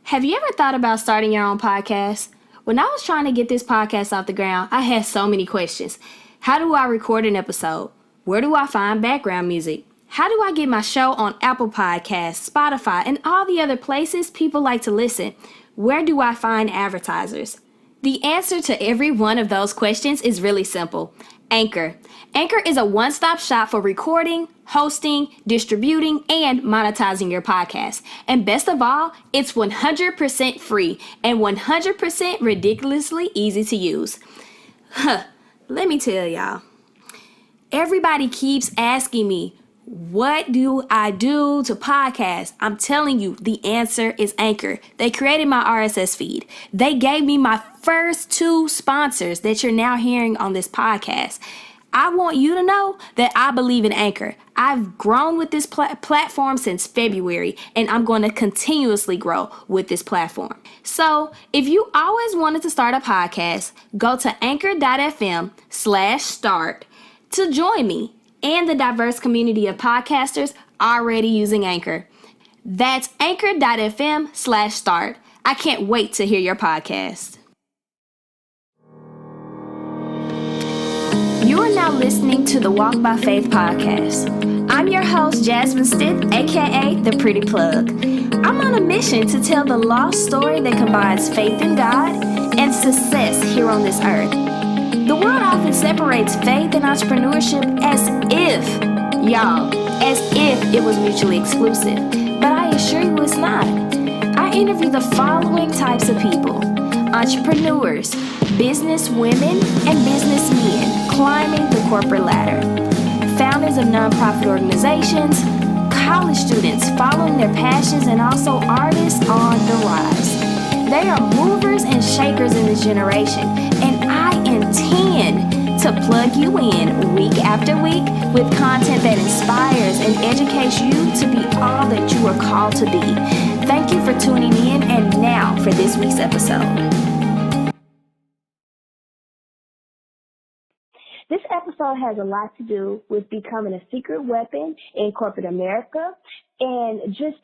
Have you ever thought about starting your own podcast? When I was trying to get this podcast off the ground, I had so many questions. How do I record an episode? Where do I find background music? How do I get my show on Apple Podcasts, Spotify, and all the other places people like to listen? Where do I find advertisers? The answer to every one of those questions is really simple. Anchor. Anchor is a one-stop shop for recording, hosting, distributing, and monetizing your podcast. And best of all, it's 100% free and 100% ridiculously easy to use. Let me tell y'all. Everybody keeps asking me, what do I do to podcast? I'm telling you, the answer is Anchor. They created my RSS feed. They gave me my first 2 sponsors that you're now hearing on this podcast. I want you to know that I believe in Anchor. I've grown with this platform since February, and I'm going to continuously grow with this platform. So if you always wanted to start a podcast, go to anchor.fm/start to join me and the diverse community of podcasters already using Anchor. That's anchor.fm/start. I can't wait to hear your podcast. You are now listening to the Walk by Faith podcast. I'm your host, Jasmine Stiff, aka The Pretty Plug. I'm on a mission to tell the lost story that combines faith in God and success here on this earth. The world often separates faith and entrepreneurship as if it was mutually exclusive. But I assure you it's not. I interview the following types of people: entrepreneurs, business women, and businessmen climbing the corporate ladder, founders of nonprofit organizations, college students following their passions, and also artists on the rise. They are movers and shakers in this generation, and I intend to plug you in week after week with content that inspires and educates you to be all that you are called to be. Thank you for tuning in, and now for this week's episode. This episode has a lot to do with becoming a secret weapon in corporate America and just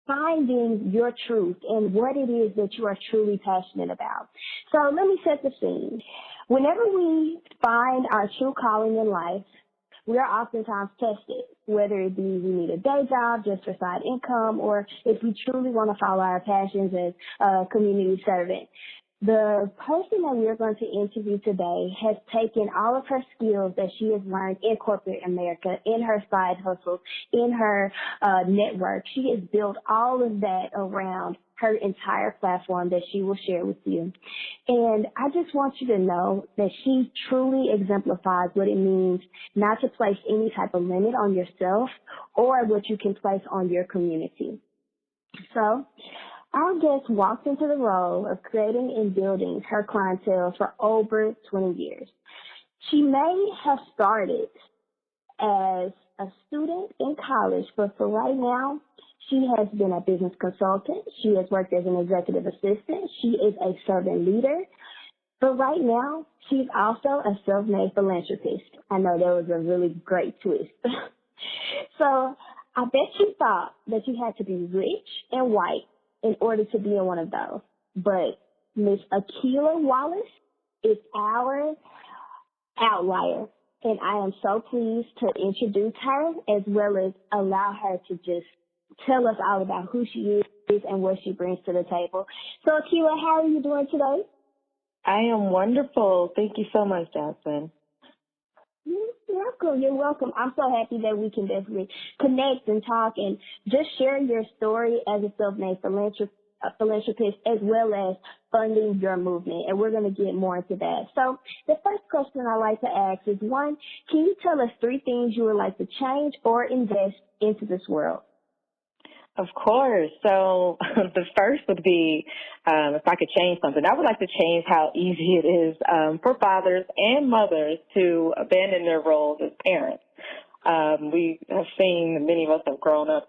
finding your truth and what it is that you are truly passionate about. So let me set the scene. Whenever we find our true calling in life, we are oftentimes tested, whether it be we need a day job just for side income, or if we truly want to follow our passions as a community servant. The person that we're going to interview today has taken all of her skills that she has learned in corporate America, in her side hustles, in her network. She has built all of that around her entire platform that she will share with you. And I just want you to know that she truly exemplifies what it means not to place any type of limit on yourself or what you can place on your community. So our guest walked into the role of creating and building her clientele for over 20 years. She may have started as a student in college, but for right now, she has been a business consultant. She has worked as an executive assistant. She is a servant leader. But right now, she's also a self-made philanthropist. I know that was a really great twist. So I bet you thought that you had to be rich and white in order to be in one of those. But Miss Akilah Wallace is our outlier. And I am so pleased to introduce her as well as allow her to just tell us all about who she is and what she brings to the table. So Akilah, how are you doing today? I am wonderful. Thank you so much, Jasmine. You're welcome. I'm so happy that we can definitely connect and talk and just share your story as a self-made philanthropist as well as funding your movement. And we're going to get more into that. So the first question I like to ask is, one, can you tell us 3 things you would like to change or invest into this world? Of course. So the first would be, if I could change something, I would like to change how easy it is for fathers and mothers to abandon their roles as parents. We have seen, many of us have grown up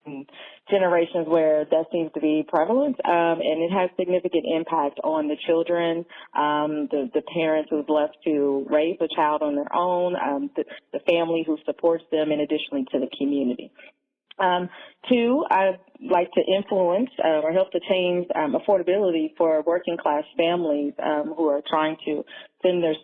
in generations where that seems to be prevalent, and it has significant impact on the children, the parents who's left to raise a child on their own, the family who supports them, and additionally to the community. 2, I like to influence or help to change affordability for working class families who are trying to send their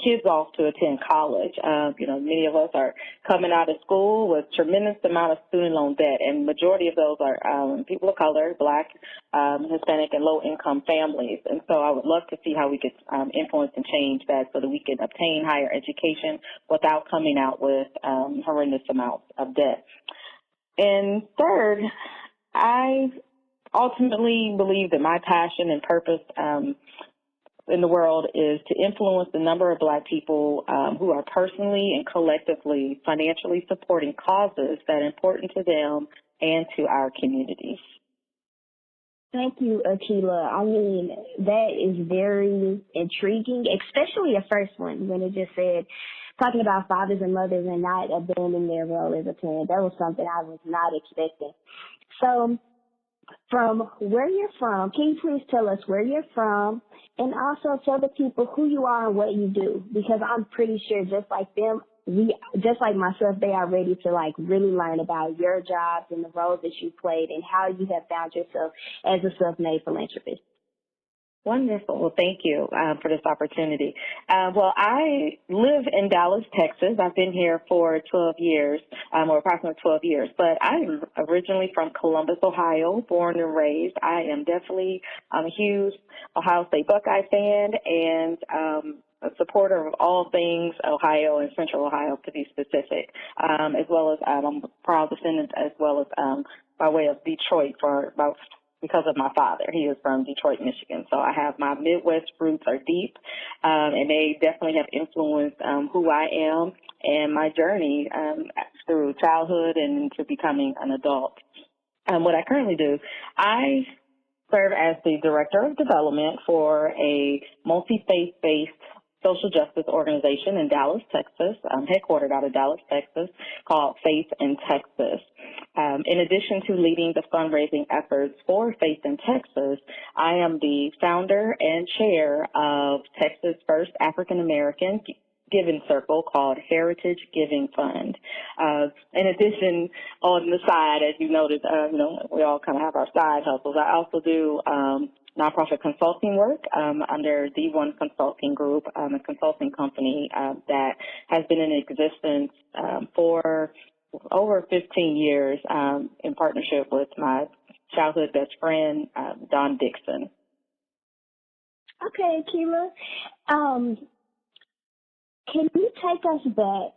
kids off to attend college. Many of us are coming out of school with tremendous amount of student loan debt, and majority of those are people of color, Black, Hispanic, and low-income families. And so I would love to see how we could influence and change that so that we can obtain higher education without coming out with horrendous amounts of debt. And third, I ultimately believe that my passion and purpose in the world is to influence the number of Black people who are personally and collectively financially supporting causes that are important to them and to our communities. Thank you, Akilah. I mean, that is very intriguing, especially the first one when it just said, talking about fathers and mothers and not abandoning their role as a parent. That was something I was not expecting. So from where you're from, can you please tell us where you're from and also tell the people who you are and what you do? Because I'm pretty sure just like them, just like myself, they are ready to really learn about your jobs and the roles that you played and how you have found yourself as a self-made philanthropist. Wonderful. Well, thank you for this opportunity. I live in Dallas, Texas. I've been here for 12 years, or approximately 12 years, but I'm originally from Columbus, Ohio, born and raised. I am definitely a huge Ohio State Buckeye fan and a supporter of all things Ohio and Central Ohio, to be specific, as well as I'm a proud descendant as well as by way of Detroit because of my father. He is from Detroit, Michigan. So I have my Midwest roots are deep, and they definitely have influenced who I am and my journey through childhood and into becoming an adult. What I currently do, I serve as the Director of Development for a multi-faith-based social justice organization in Dallas, Texas, headquartered out of Dallas, Texas, called Faith in Texas. In addition to leading the fundraising efforts for Faith in Texas, I am the founder and chair of Texas' first African-American giving circle called Heritage Giving Fund. In addition, on the side, as you noted, we all kind of have our side hustles. I also do nonprofit consulting work under the One Consulting Group, a consulting company that has been in existence for over 15 years in partnership with my childhood best friend, Don Dixon. Okay, Akilah. Can you take us back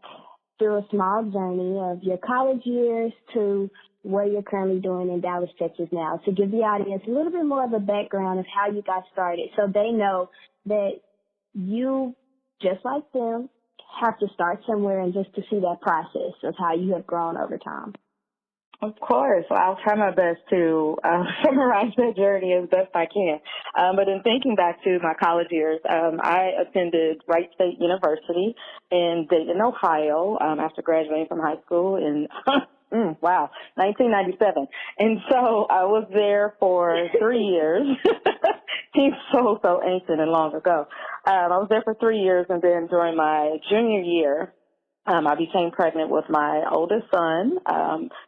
through a small journey of your college years to what you're currently doing in Dallas, Texas now, to give the audience a little bit more of a background of how you got started so they know that you, just like them, have to start somewhere and just to see that process of how you have grown over time? Of course. Well, I'll try my best to summarize that journey as best I can. But in thinking back to my college years, I attended Wright State University in Dayton, Ohio, after graduating from high school in 1997. And so I was there for 3 years. Seems so ancient and long ago. I was there for 3 years, and then during my junior year, I became pregnant with my oldest son,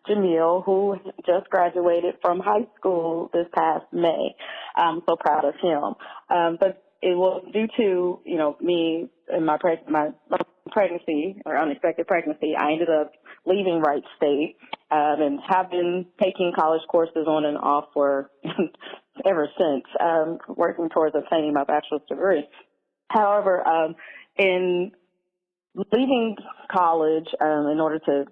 Jamil, who just graduated from high school this past May. I'm so proud of him. But it was due to, me and my pregnancy or unexpected pregnancy, I ended up leaving Wright State and have been taking college courses on and off for ever since, working towards obtaining my bachelor's degree. However, in leaving college in order to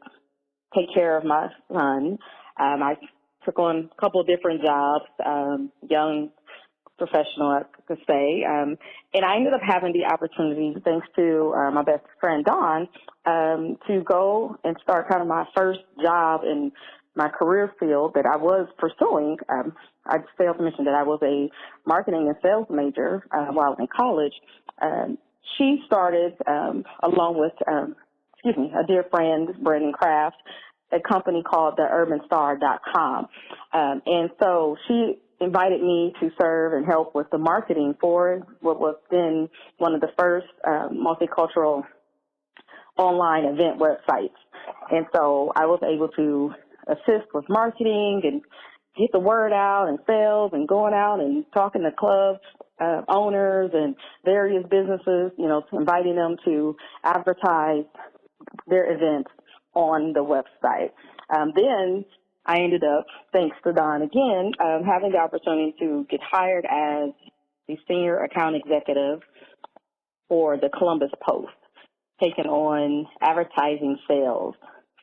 take care of my son, I took on a couple of different jobs, young professional, I could say, and I ended up having the opportunity, thanks to my best friend, Dawn, to go and start kind of my first job in my career field that I was pursuing. I failed to mention that I was a marketing and sales major while in college. She started, along with, a dear friend, Brandon Kraft, a company called theurbансtar.com. And so she invited me to serve and help with the marketing for what was then one of the first multicultural online event websites. And so I was able to assist with marketing and get the word out and sales and going out and talking to clubs, owners and various businesses, inviting them to advertise their events on the website. Then I ended up, thanks to Don again, having the opportunity to get hired as the senior account executive for the Columbus Post, taking on advertising sales.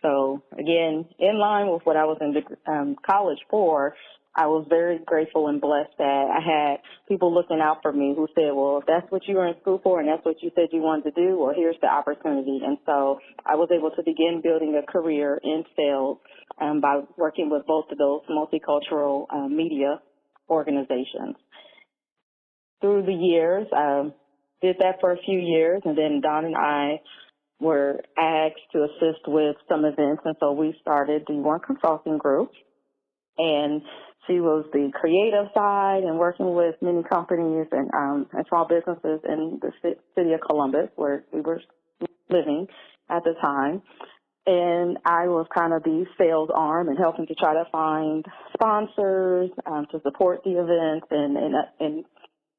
So again, in line with what I was in college for, I was very grateful and blessed that I had people looking out for me who said, well, if that's what you were in school for and that's what you said you wanted to do, well, here's the opportunity. And so I was able to begin building a career in sales by working with both of those multicultural media organizations. Through the years, did that for a few years, and then Don and I were asked to assist with some events, and so we started the One Consulting Group, and she was the creative side and working with many companies and small businesses in the city of Columbus, where we were living at the time. And I was kind of the sales arm and helping to try to find sponsors to support the events and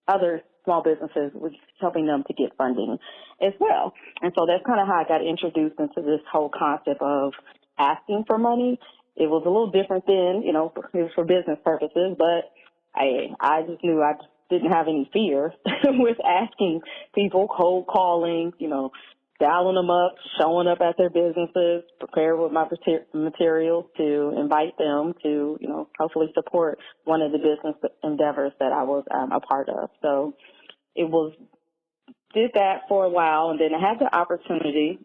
other small businesses, with helping them to get funding as well. And so that's kind of how I got introduced into this whole concept of asking for money. It was a little different then, it was for business purposes, but I just knew I didn't have any fear with asking people, cold calling, dialing them up, showing up at their businesses, prepared with my materials to invite them to, hopefully support one of the business endeavors that I was a part of. So did that for a while, and then I had the opportunity,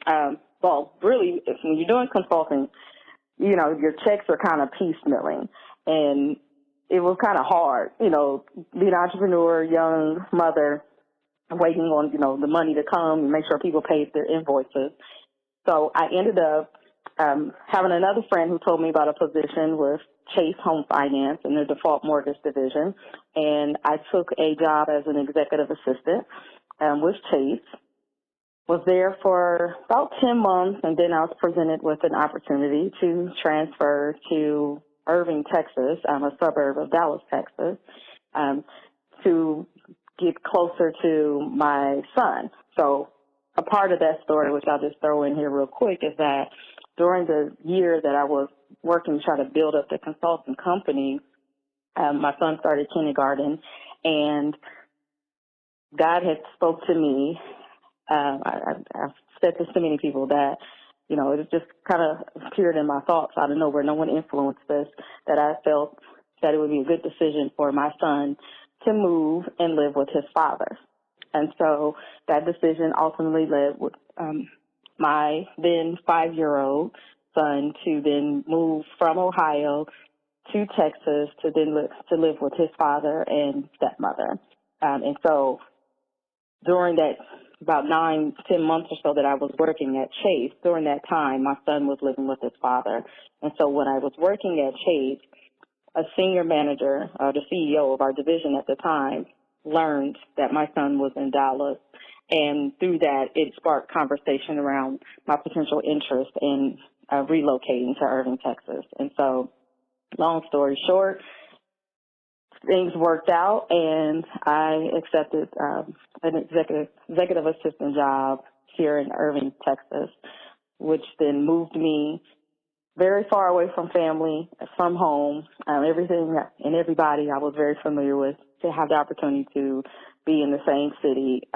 really, when you're doing consulting, your checks are kind of piecemealing, and it was kind of hard, being an entrepreneur, young mother, waiting on, the money to come and make sure people paid their invoices. So I ended up having another friend who told me about a position with Chase Home Finance in their default mortgage division, and I took a job as an executive assistant with Chase. Was there for about 10 months, and then I was presented with an opportunity to transfer to Irving, Texas, a suburb of Dallas, Texas, to get closer to my son. So a part of that story, which I'll just throw in here real quick, is that during the year that I was working to try to build up the consulting company, my son started kindergarten, and God had spoke to me. I've said this to many people that, it just kind of appeared in my thoughts out of nowhere. No one influenced this, that I felt that it would be a good decision for my son to move and live with his father. And so that decision ultimately led with my then 5-year-old son to then move from Ohio to Texas to then live with his father and stepmother. And so during that about 9-10 months or so that I was working at Chase, during that time, my son was living with his father. And so when I was working at Chase, a senior manager, the CEO of our division at the time, learned that my son was in Dallas. And through that, it sparked conversation around my potential interest in relocating to Irving, Texas. And so, long story short, things worked out, and I accepted an executive assistant job here in Irving, Texas, which then moved me very far away from family, from home, everything and everybody I was very familiar with, to have the opportunity to be in the same city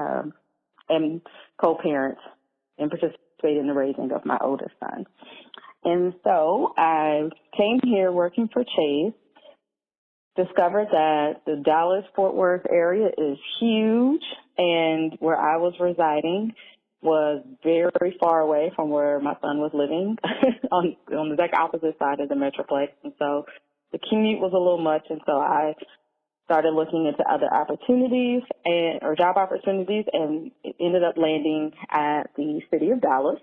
and co-parent and participate in the raising of my oldest son. And so I came here working for Chase, discovered that the Dallas-Fort Worth area is huge, and where I was residing was very far away from where my son was living on the exact opposite side of the Metroplex. And so the commute was a little much, and so I started looking into other opportunities or job opportunities, and it ended up landing at the city of Dallas,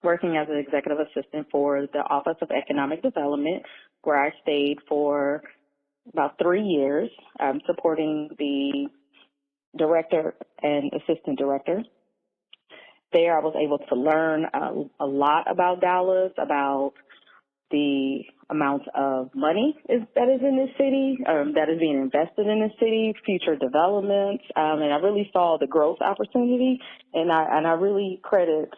working as an executive assistant for the Office of Economic Development, where I stayed for about 3 years, supporting the director and assistant director. There I was able to learn a lot about Dallas, about the amount of money that is in this city, that is being invested in this city, future developments, and I really saw the growth opportunity, and I really credit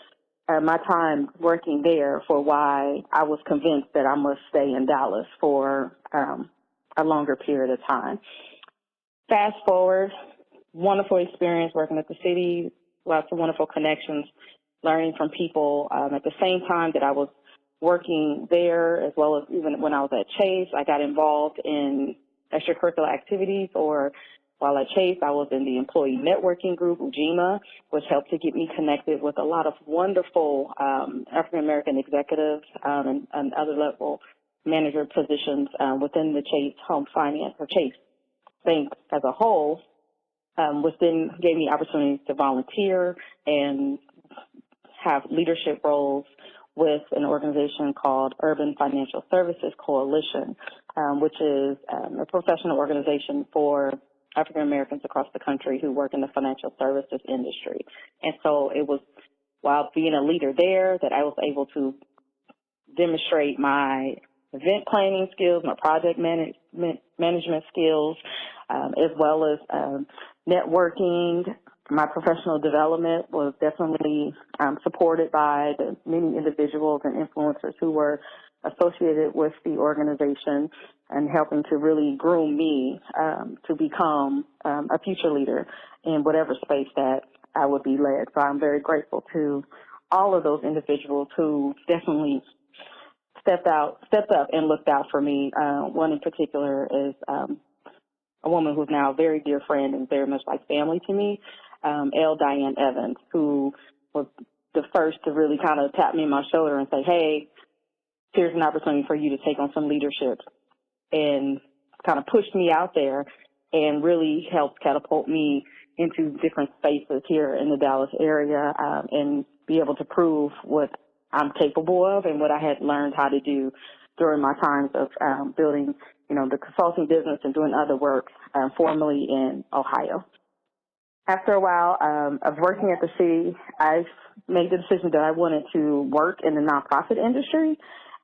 my time working there for why I was convinced that I must stay in Dallas for a longer period of time. Fast forward, wonderful experience working at the city, lots of wonderful connections, learning from people. At the same time that I was working there, as well as even when I was at Chase, I got involved in extracurricular activities, or while at Chase, I was in the employee networking group, UJIMA, which helped to get me connected with a lot of wonderful African-American executives and other level manager positions within the Chase Home Finance, or Chase Bank as a whole, which then gave me opportunities to volunteer and have leadership roles with an organization called Urban Financial Services Coalition, which is a professional organization for African Americans across the country who work in the financial services industry. And so it was while being a leader there that I was able to demonstrate my event planning skills, my project management skills, as well as networking. My professional development was definitely supported by the many individuals and influencers who were associated with the organization and helping to really groom me to become a future leader in whatever space that I would be led. So I'm very grateful to all of those individuals who definitely stepped up and looked out for me. One in particular is a woman who's now a very dear friend and very much like family to me, L. Diane Evans, who was the first to really kind of tap me on my shoulder and say, hey, here's an opportunity for you to take on some leadership, and kind of pushed me out there and really helped catapult me into different spaces here in the Dallas area and be able to prove what I'm capable of and what I had learned how to do during my times of building, the consulting business and doing other work formerly in Ohio. After a while of working at the city, I made the decision that I wanted to work in the nonprofit industry.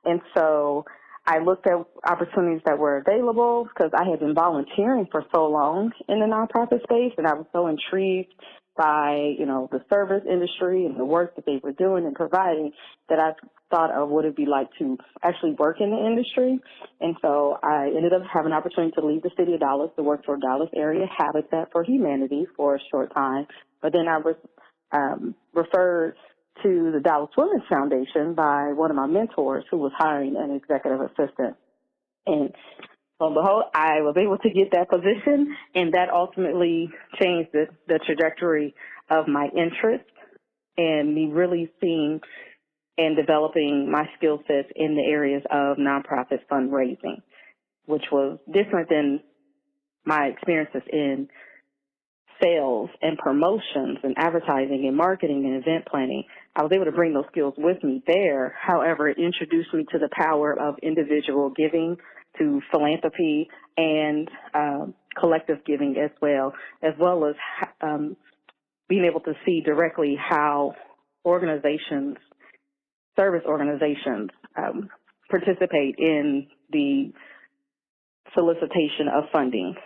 And so I looked at opportunities that were available because I had been volunteering for so long in the nonprofit space, and I was so intrigued by, the service industry and the work that they were doing and providing that I thought of what it'd be like to actually work in the industry. And so I ended up having an opportunity to leave the city of Dallas to work for Dallas Area Habitat for Humanity for a short time. But then I was referred to the Dallas Women's Foundation by one of my mentors who was hiring an executive assistant. And lo and behold, I was able to get that position, and that ultimately changed the trajectory of my interest and me really seeing and developing my skill sets in the areas of nonprofit fundraising, which was different than my experiences in sales and promotions and advertising and marketing and event planning. I was able to bring those skills with me there. However, it introduced me to the power of individual giving, to philanthropy and collective giving as well as being able to see directly how service organizations participate in the solicitation of funding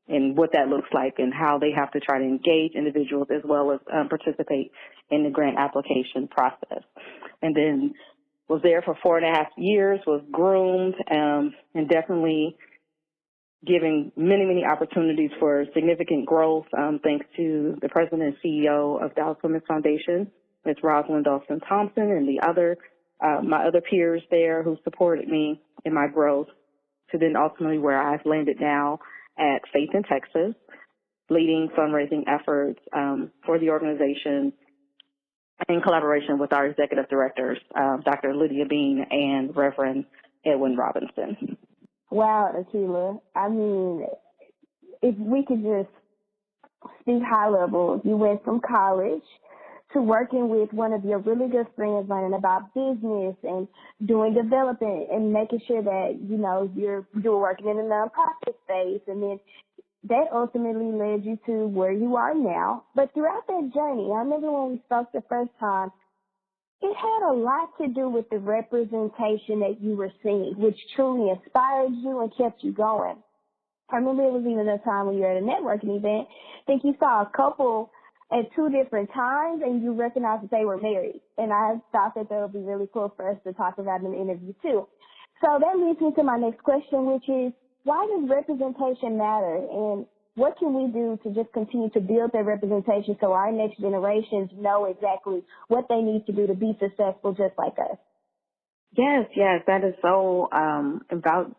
and what that looks like and how they have to try to engage individuals as well as participate in the grant application process. And then was there for 4.5 years, was groomed and definitely giving many, many opportunities for significant growth thanks to the president and CEO of Dallas Women's Foundation, Ms. Rosalind Dawson Thompson, and my other peers there who supported me in my growth, to then ultimately where I've landed now at Faith in Texas, leading fundraising efforts for the organization in collaboration with our executive directors, Dr. Lydia Bean and Reverend Edwin Robinson. Wow, Akilah. I mean, if we could just speak high level, you went from college to working with one of your really good friends, learning about business and doing development and making sure that, you're working in a nonprofit space. And then that ultimately led you to where you are now. But throughout that journey, I remember when we spoke the first time, It had a lot to do with the representation that you were seeing, which truly inspired you and kept you going. I remember it was even a time when you were at a networking event. I think you saw a couple at two different times and you recognized that they were married. And I thought that would be really cool for us to talk about in the interview too. So that leads me to my next question, which is, why does representation matter? And what can we do to just continue to build that representation so our next generations know exactly what they need to do to be successful just like us? Yes, that is so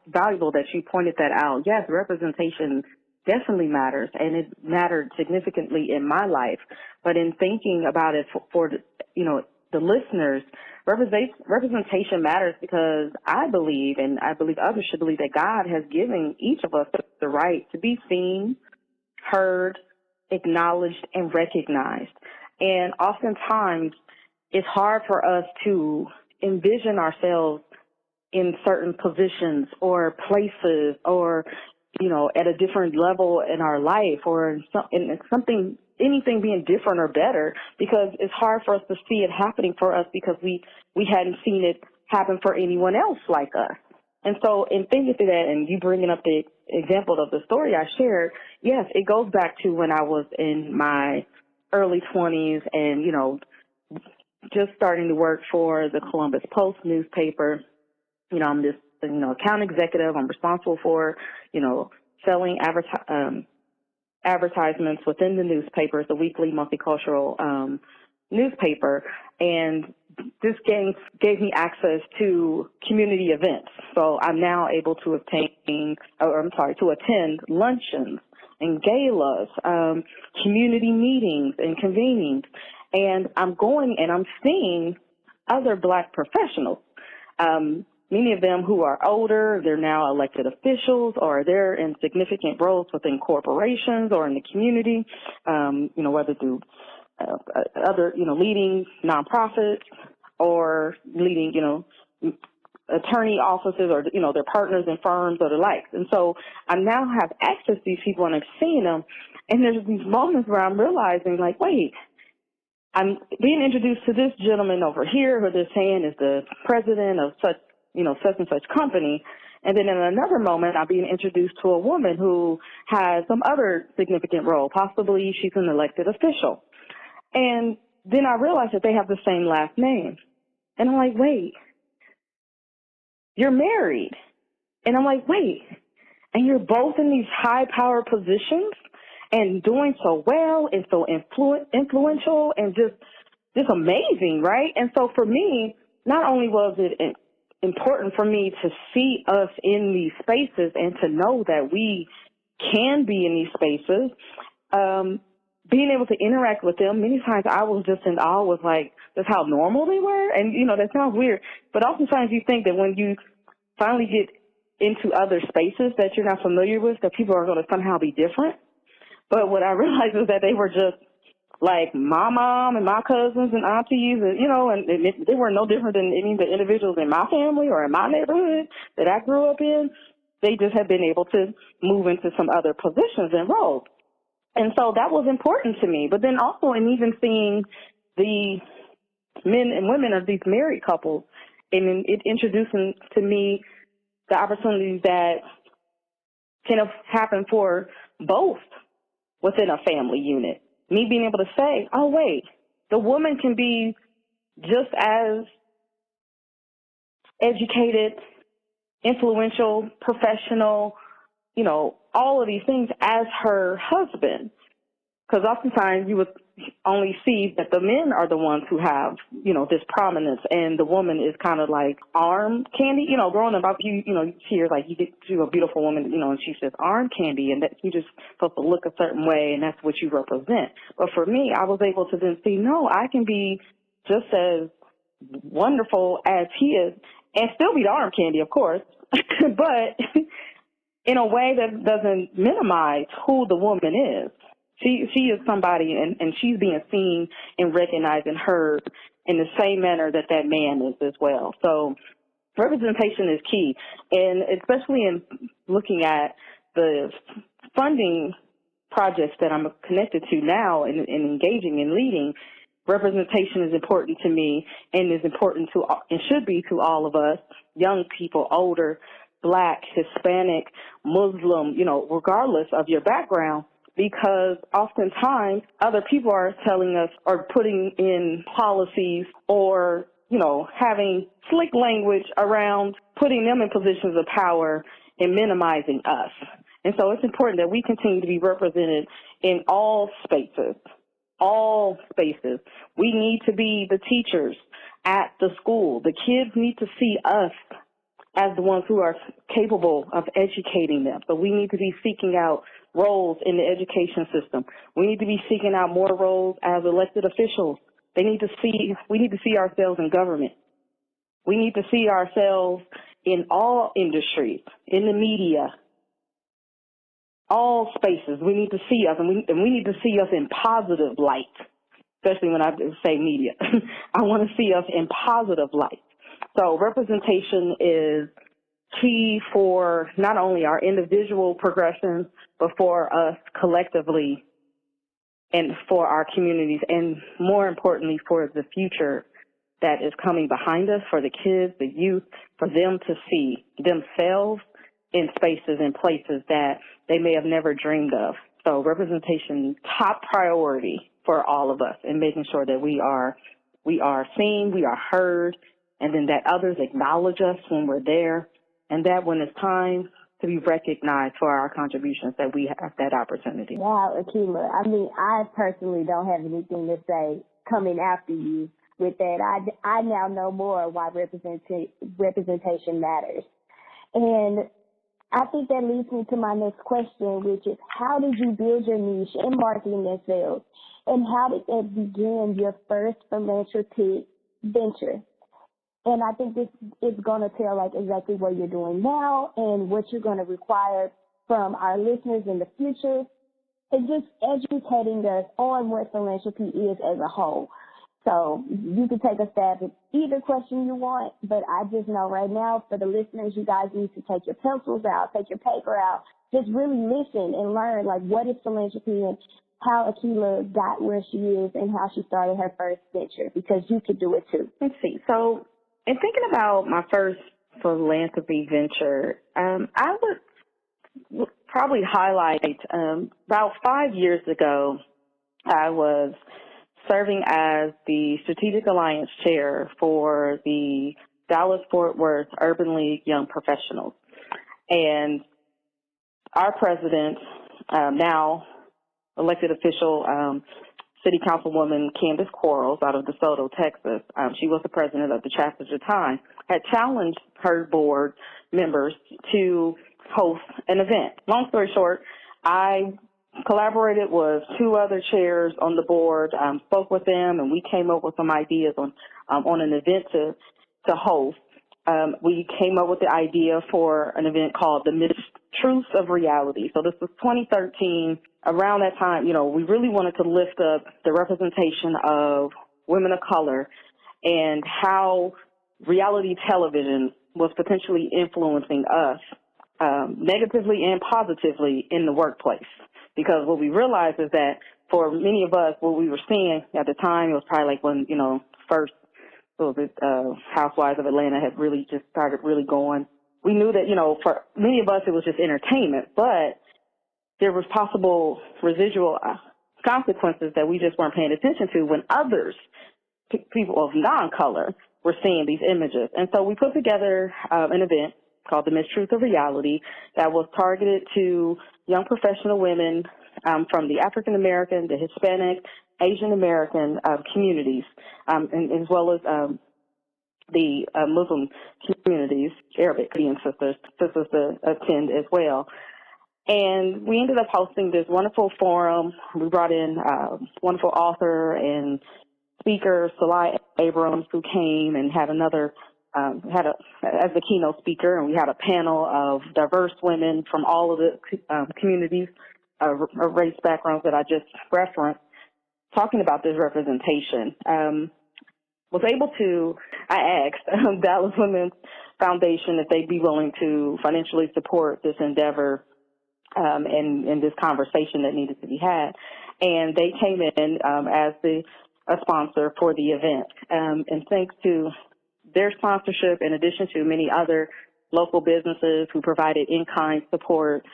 valuable that you pointed that out. Yes, representation definitely matters, and it mattered significantly in my life. But in thinking about it for the listeners, representation matters because I believe, and I believe others should believe, that God has given each of us the right to be seen, heard, acknowledged, and recognized. And oftentimes, it's hard for us to envision ourselves in certain positions or places or, at a different level in our life or in anything being different or better, because it's hard for us to see it happening for us because we hadn't seen it happen for anyone else like us. And so in thinking through that and you bringing up the example of the story I shared, yes, it goes back to when I was in my early 20s and, just starting to work for the Columbus Post newspaper. I'm this, account executive. I'm responsible for, selling advertisements within the newspaper. It's a weekly multicultural newspaper. And this gave me access to community events. So I'm now able to attend luncheons and galas, community meetings and convenings. And I'm going and I'm seeing other Black professionals, many of them who are older, they're now elected officials, or they're in significant roles within corporations or in the community, whether through other, leading nonprofits or leading, attorney offices or, their partners in firms or the likes. And so I now have access to these people and I'm seeing them. And there's these moments where I'm realizing, like, wait, I'm being introduced to this gentleman over here who they're saying is the president of such and such company. And then in another moment, I'm being introduced to a woman who has some other significant role. Possibly she's an elected official. And then I realize that they have the same last name. And I'm like, wait, you're married. And I'm like, wait, and you're both in these high power positions and doing so well and so influential and just amazing, right? And so for me, not only was it important for me to see us in these spaces and to know that we can be in these spaces, being able to interact with them, many times I was just in awe with, like, that's how normal they were. And, that sounds weird. But oftentimes you think that when you finally get into other spaces that you're not familiar with, that people are going to somehow be different. But what I realized is that they were just like my mom and my cousins and aunties, and, and they were no different than any of the individuals in my family or in my neighborhood that I grew up in. They just had been able to move into some other positions and roles. And so that was important to me. But then also in even seeing the men and women of these married couples, and it introducing to me the opportunities that can happen for both within a family unit. Me being able to say, oh, wait, the woman can be just as educated, influential, professional, all of these things as her husband. Because oftentimes you would only see that the men are the ones who have, this prominence, and the woman is kind of like arm candy. Growing up, you hear, like, you get to a beautiful woman, and she says arm candy, and that you just supposed to look a certain way, and that's what you represent. But for me, I was able to then see, no, I can be just as wonderful as he is, and still be the arm candy, of course, but in a way that doesn't minimize who the woman is. She is somebody, and she's being seen and recognized and heard in the same manner that that man is as well. So representation is key, and especially in looking at the funding projects that I'm connected to now and engaging and leading, representation is important to me and is important to and should be to all of us, young people, older, Black, Hispanic, Muslim, regardless of your background, because oftentimes other people are telling us or putting in policies or, having slick language around putting them in positions of power and minimizing us. And so it's important that we continue to be represented in all spaces. All spaces. We need to be the teachers at the school. The kids need to see us as the ones who are capable of educating them. So we need to be seeking out roles in the education system. We need to be seeking out more roles as elected officials. We need to see ourselves in government. We need to see ourselves in all industries, in the media, all spaces. We need to see us, and we need to see us in positive light, especially when I say media. I want to see us in positive light. So representation is key for not only our individual progressions, but for us collectively and for our communities, and more importantly, for the future that is coming behind us, for the kids, the youth, for them to see themselves in spaces and places that they may have never dreamed of. So representation, top priority for all of us, and making sure that we are seen, we are heard, and then that others acknowledge us when we're there, and that when it's time to be recognized for our contributions, that we have that opportunity. Wow, Akilah. I personally don't have anything to say coming after you with that. I now know more why representation matters. And I think that leads me to my next question, which is, how did you build your niche in marketing and sales? And how did that begin your first philanthropic venture? And I think this is going to tell exactly what you're doing now and what you're going to require from our listeners in the future, and just educating us on what philanthropy is as a whole. So you can take a stab at either question you want, but I just know right now for the listeners, you guys need to take your pencils out, take your paper out, just really listen and learn what is philanthropy and how Akilah got where she is and how she started her first venture, because you could do it too. Let's see. So in thinking about my first philanthropy venture, I would probably highlight about 5 years ago, I was serving as the Strategic Alliance Chair for the Dallas-Fort Worth Urban League Young Professionals. And our president, now elected official, City Councilwoman Candace Quarles out of DeSoto, Texas, she was the president of the chapter at the time, had challenged her board members to host an event. Long story short, I collaborated with two other chairs on the board, spoke with them, and we came up with some ideas on an event to host. We came up with the idea for an event called the Truths of Reality. So this was 2013. Around that time, we really wanted to lift up the representation of women of color and how reality television was potentially influencing us negatively and positively in the workplace. Because what we realized is that for many of us, what we were seeing at the time, it was probably when, first Housewives of Atlanta had really just started really going. We knew that, for many of us, it was just entertainment, but there was possible residual consequences that we just weren't paying attention to when others, people of non-color, were seeing these images. And so we put together an event called the Truths of Reality that was targeted to young professional women from the African American, the Hispanic, Asian American communities, and as well as the Muslim communities, Arabic Korean sisters to attend as well. And we ended up hosting this wonderful forum. We brought in wonderful author and speaker, Salai Abrams, who came and had as the keynote speaker, and we had a panel of diverse women from all of the communities, race backgrounds that I just referenced, talking about this representation. I asked Dallas Women's Foundation if they'd be willing to financially support this endeavor and this conversation that needed to be had. And they came in as the a sponsor for the event. And thanks to their sponsorship, in addition to many other local businesses who provided in-kind support,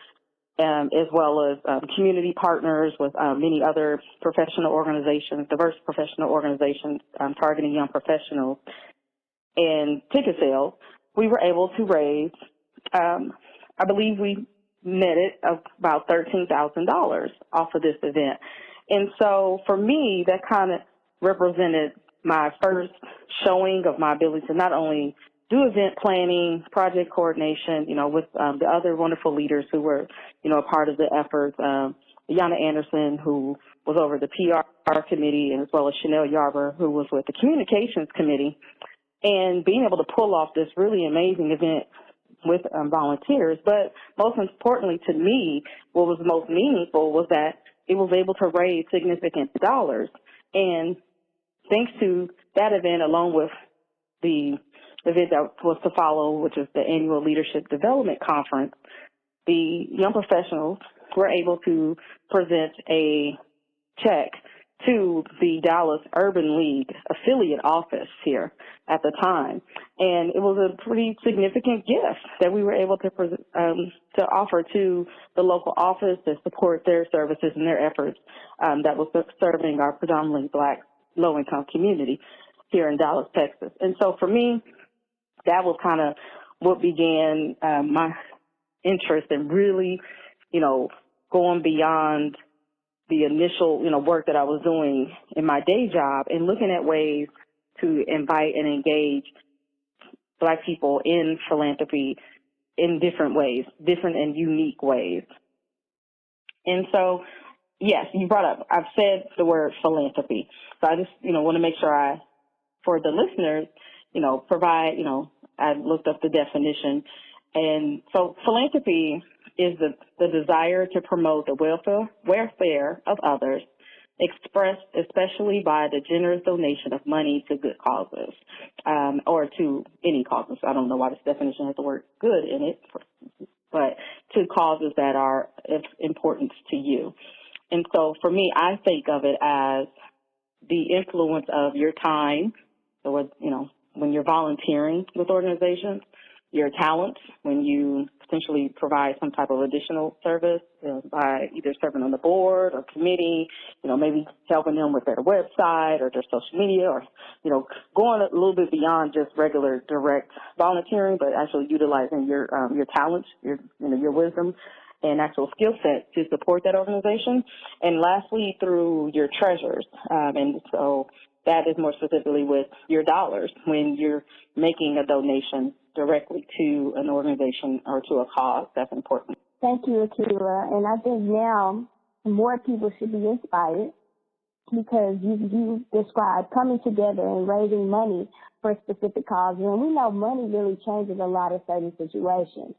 as well as community partners with many other professional organizations, diverse professional organizations targeting young professionals, and ticket sales, we were able to raise, I believe we netted about $13,000 off of this event. And so for me, that kind of represented my first showing of my ability to not only do event planning, project coordination, with the other wonderful leaders who were, a part of the effort. Yana Anderson, who was over the PR committee, and as well as Chanel Yarber, who was with the communications committee, and being able to pull off this really amazing event with volunteers. But most importantly to me, what was most meaningful was that it was able to raise significant dollars. And thanks to that event, along with the event that was to follow, which is the annual Leadership Development Conference, the young professionals were able to present a check to the Dallas Urban League affiliate office here at the time. And it was a pretty significant gift that we were able to offer to the local office to support their services and their efforts that was serving our predominantly Black low-income community here in Dallas, Texas. And so for me, that was kind of what began my interest in really, going beyond the initial, work that I was doing in my day job and looking at ways to invite and engage Black people in philanthropy in different ways, different and unique ways. And so, yes, you brought up, I've said the word philanthropy. So I just, want to make sure for the listeners, provide, I looked up the definition. And so philanthropy is the desire to promote the welfare of others, expressed especially by the generous donation of money to good causes, or to any causes. I don't know why this definition has the word good in it, but to causes that are of importance to you. And so for me, I think of it as the influence of your time, so when you're volunteering with organizations, your talents, when you potentially provide some type of additional service by either serving on the board or committee, maybe helping them with their website or their social media, or, going a little bit beyond just regular direct volunteering, but actually utilizing your talents, your wisdom and actual skill set to support that organization. And lastly, through your treasures. And so that is more specifically with your dollars when you're making a donation directly to an organization or to a cause that's important. Thank you, Akilah. And I think now more people should be inspired because you described coming together and raising money for specific causes. And we know money really changes a lot of certain situations.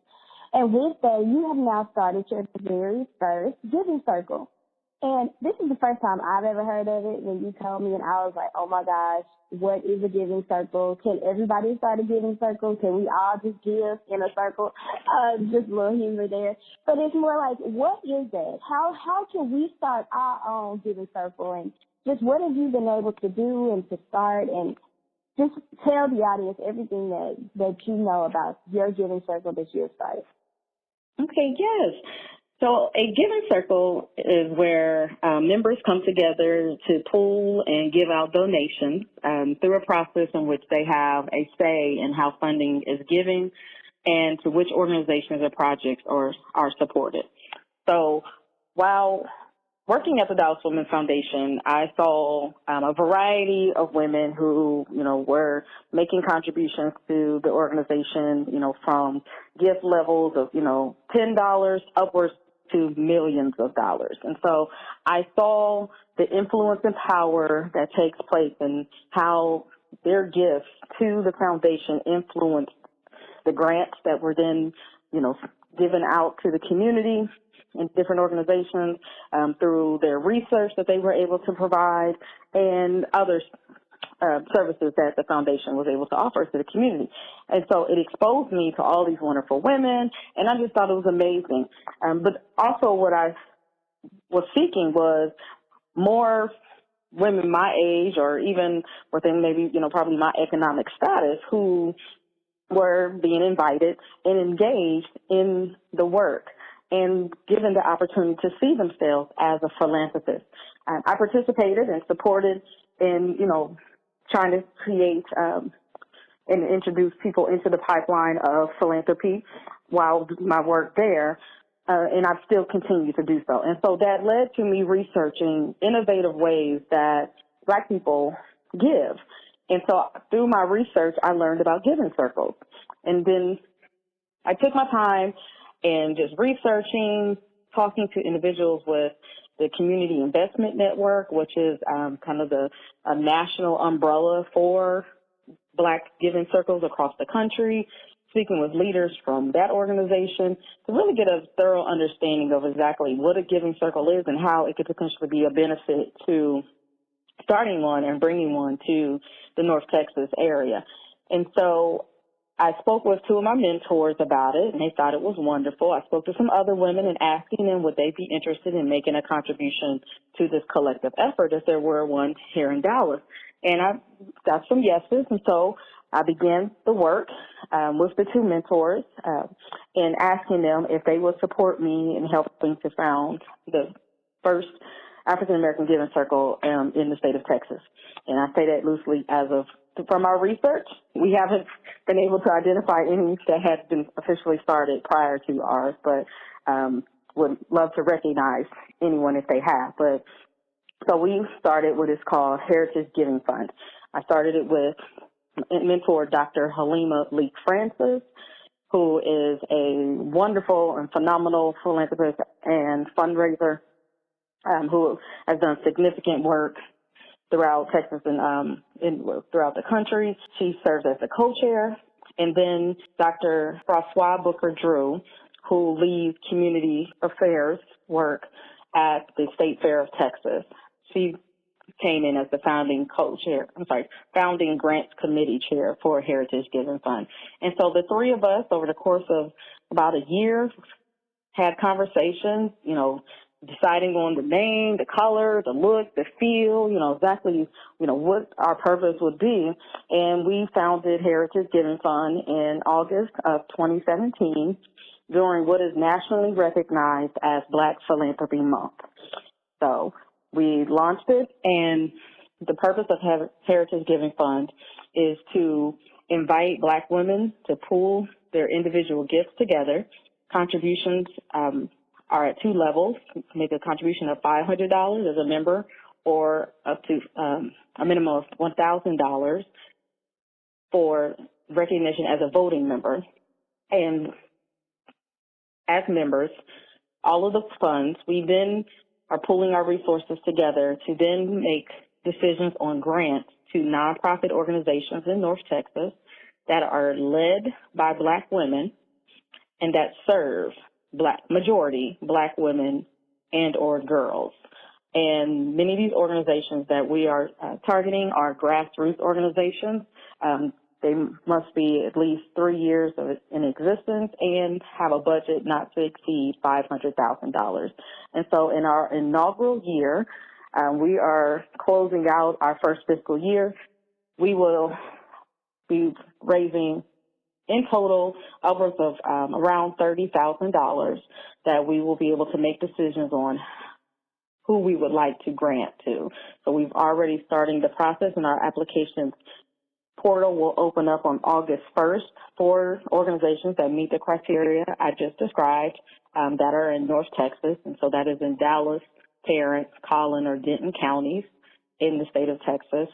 And with that, you have now started your very first giving circle. And this is the first time I've ever heard of it when you told me, and I was like, oh my gosh, what is a giving circle? Can everybody start a giving circle? Can we all just give in a circle? Just a little humor there. But it's more like, what is that? How can we start our own giving circle? And just what have you been able to do and to start? And just tell the audience everything that you know about your giving circle that you have started. Okay, yes. So a giving circle is where members come together to pool and give out donations through a process in which they have a say in how funding is given and to which organizations or projects are supported. So while working at the Dallas Women's Foundation, I saw a variety of women who, were making contributions to the organization, from gift levels of, $10 upwards to millions of dollars. And so I saw the influence and power that takes place and how their gifts to the foundation influenced the grants that were then, given out to the community in different organizations through their research that they were able to provide and other services that the foundation was able to offer to the community. And so it exposed me to all these wonderful women, and I just thought it was amazing. But also what I was seeking was more women my age or even within maybe, probably my economic status who were being invited and engaged in the work and given the opportunity to see themselves as a philanthropist. I participated and supported in, trying to create and introduce people into the pipeline of philanthropy while my work there. And I've still continued to do so. And so that led to me researching innovative ways that Black people give. And so through my research, I learned about giving circles. And then I took my time and just researching, talking to individuals with the Community Investment Network, which is kind of the national umbrella for Black giving circles across the country, speaking with leaders from that organization to really get a thorough understanding of exactly what a giving circle is and how it could potentially be a benefit to starting one and bringing one to the North Texas area. And so I spoke with two of my mentors about it, and they thought it was wonderful. I spoke to some other women and asking them would they be interested in making a contribution to this collective effort if there were one here in Dallas. And I got some yeses, and so I began the work with the two mentors and asking them if they would support me in helping to found the first African-American Giving Circle in the state of Texas. And I say that loosely from our research. We haven't been able to identify any that had been officially started prior to ours, but would love to recognize anyone if they have. But so we started what is called Heritage Giving Fund. I started it with mentor Dr. Halima Leak Francis, who is a wonderful and phenomenal philanthropist and fundraiser who has done significant work throughout Texas and throughout the country. She serves as the co-chair. And then Dr. Francois Booker Drew, who leads community affairs work at the State Fair of Texas. She came in as the founding grants committee chair for Heritage Giving Fund. And so the three of us over the course of about a year had conversations, deciding on the name, the color, the look, the feel, exactly, what our purpose would be. And we founded Heritage Giving Fund in August of 2017 during what is nationally recognized as Black Philanthropy Month. So we launched it, and the purpose of Heritage Giving Fund is to invite Black women to pool their individual gifts together. Contributions are at two levels. Make a contribution of $500 as a member or up to a minimum of $1,000 for recognition as a voting member. And as members, all of the funds, we then are pooling our resources together to then make decisions on grants to nonprofit organizations in North Texas that are led by Black women and that serve majority Black women and or girls. And many of these organizations that we are targeting are grassroots organizations. They must be at least 3 years in existence and have a budget not to exceed $500,000. And so in our inaugural year, we are closing out our first fiscal year. We will be raising in total upwards of around $30,000 that we will be able to make decisions on who we would like to grant to. So we've already started the process, and our applications portal will open up on August 1st for organizations that meet the criteria I just described that are in North Texas. And so that is in Dallas, Tarrant, Collin, or Denton counties in the state of Texas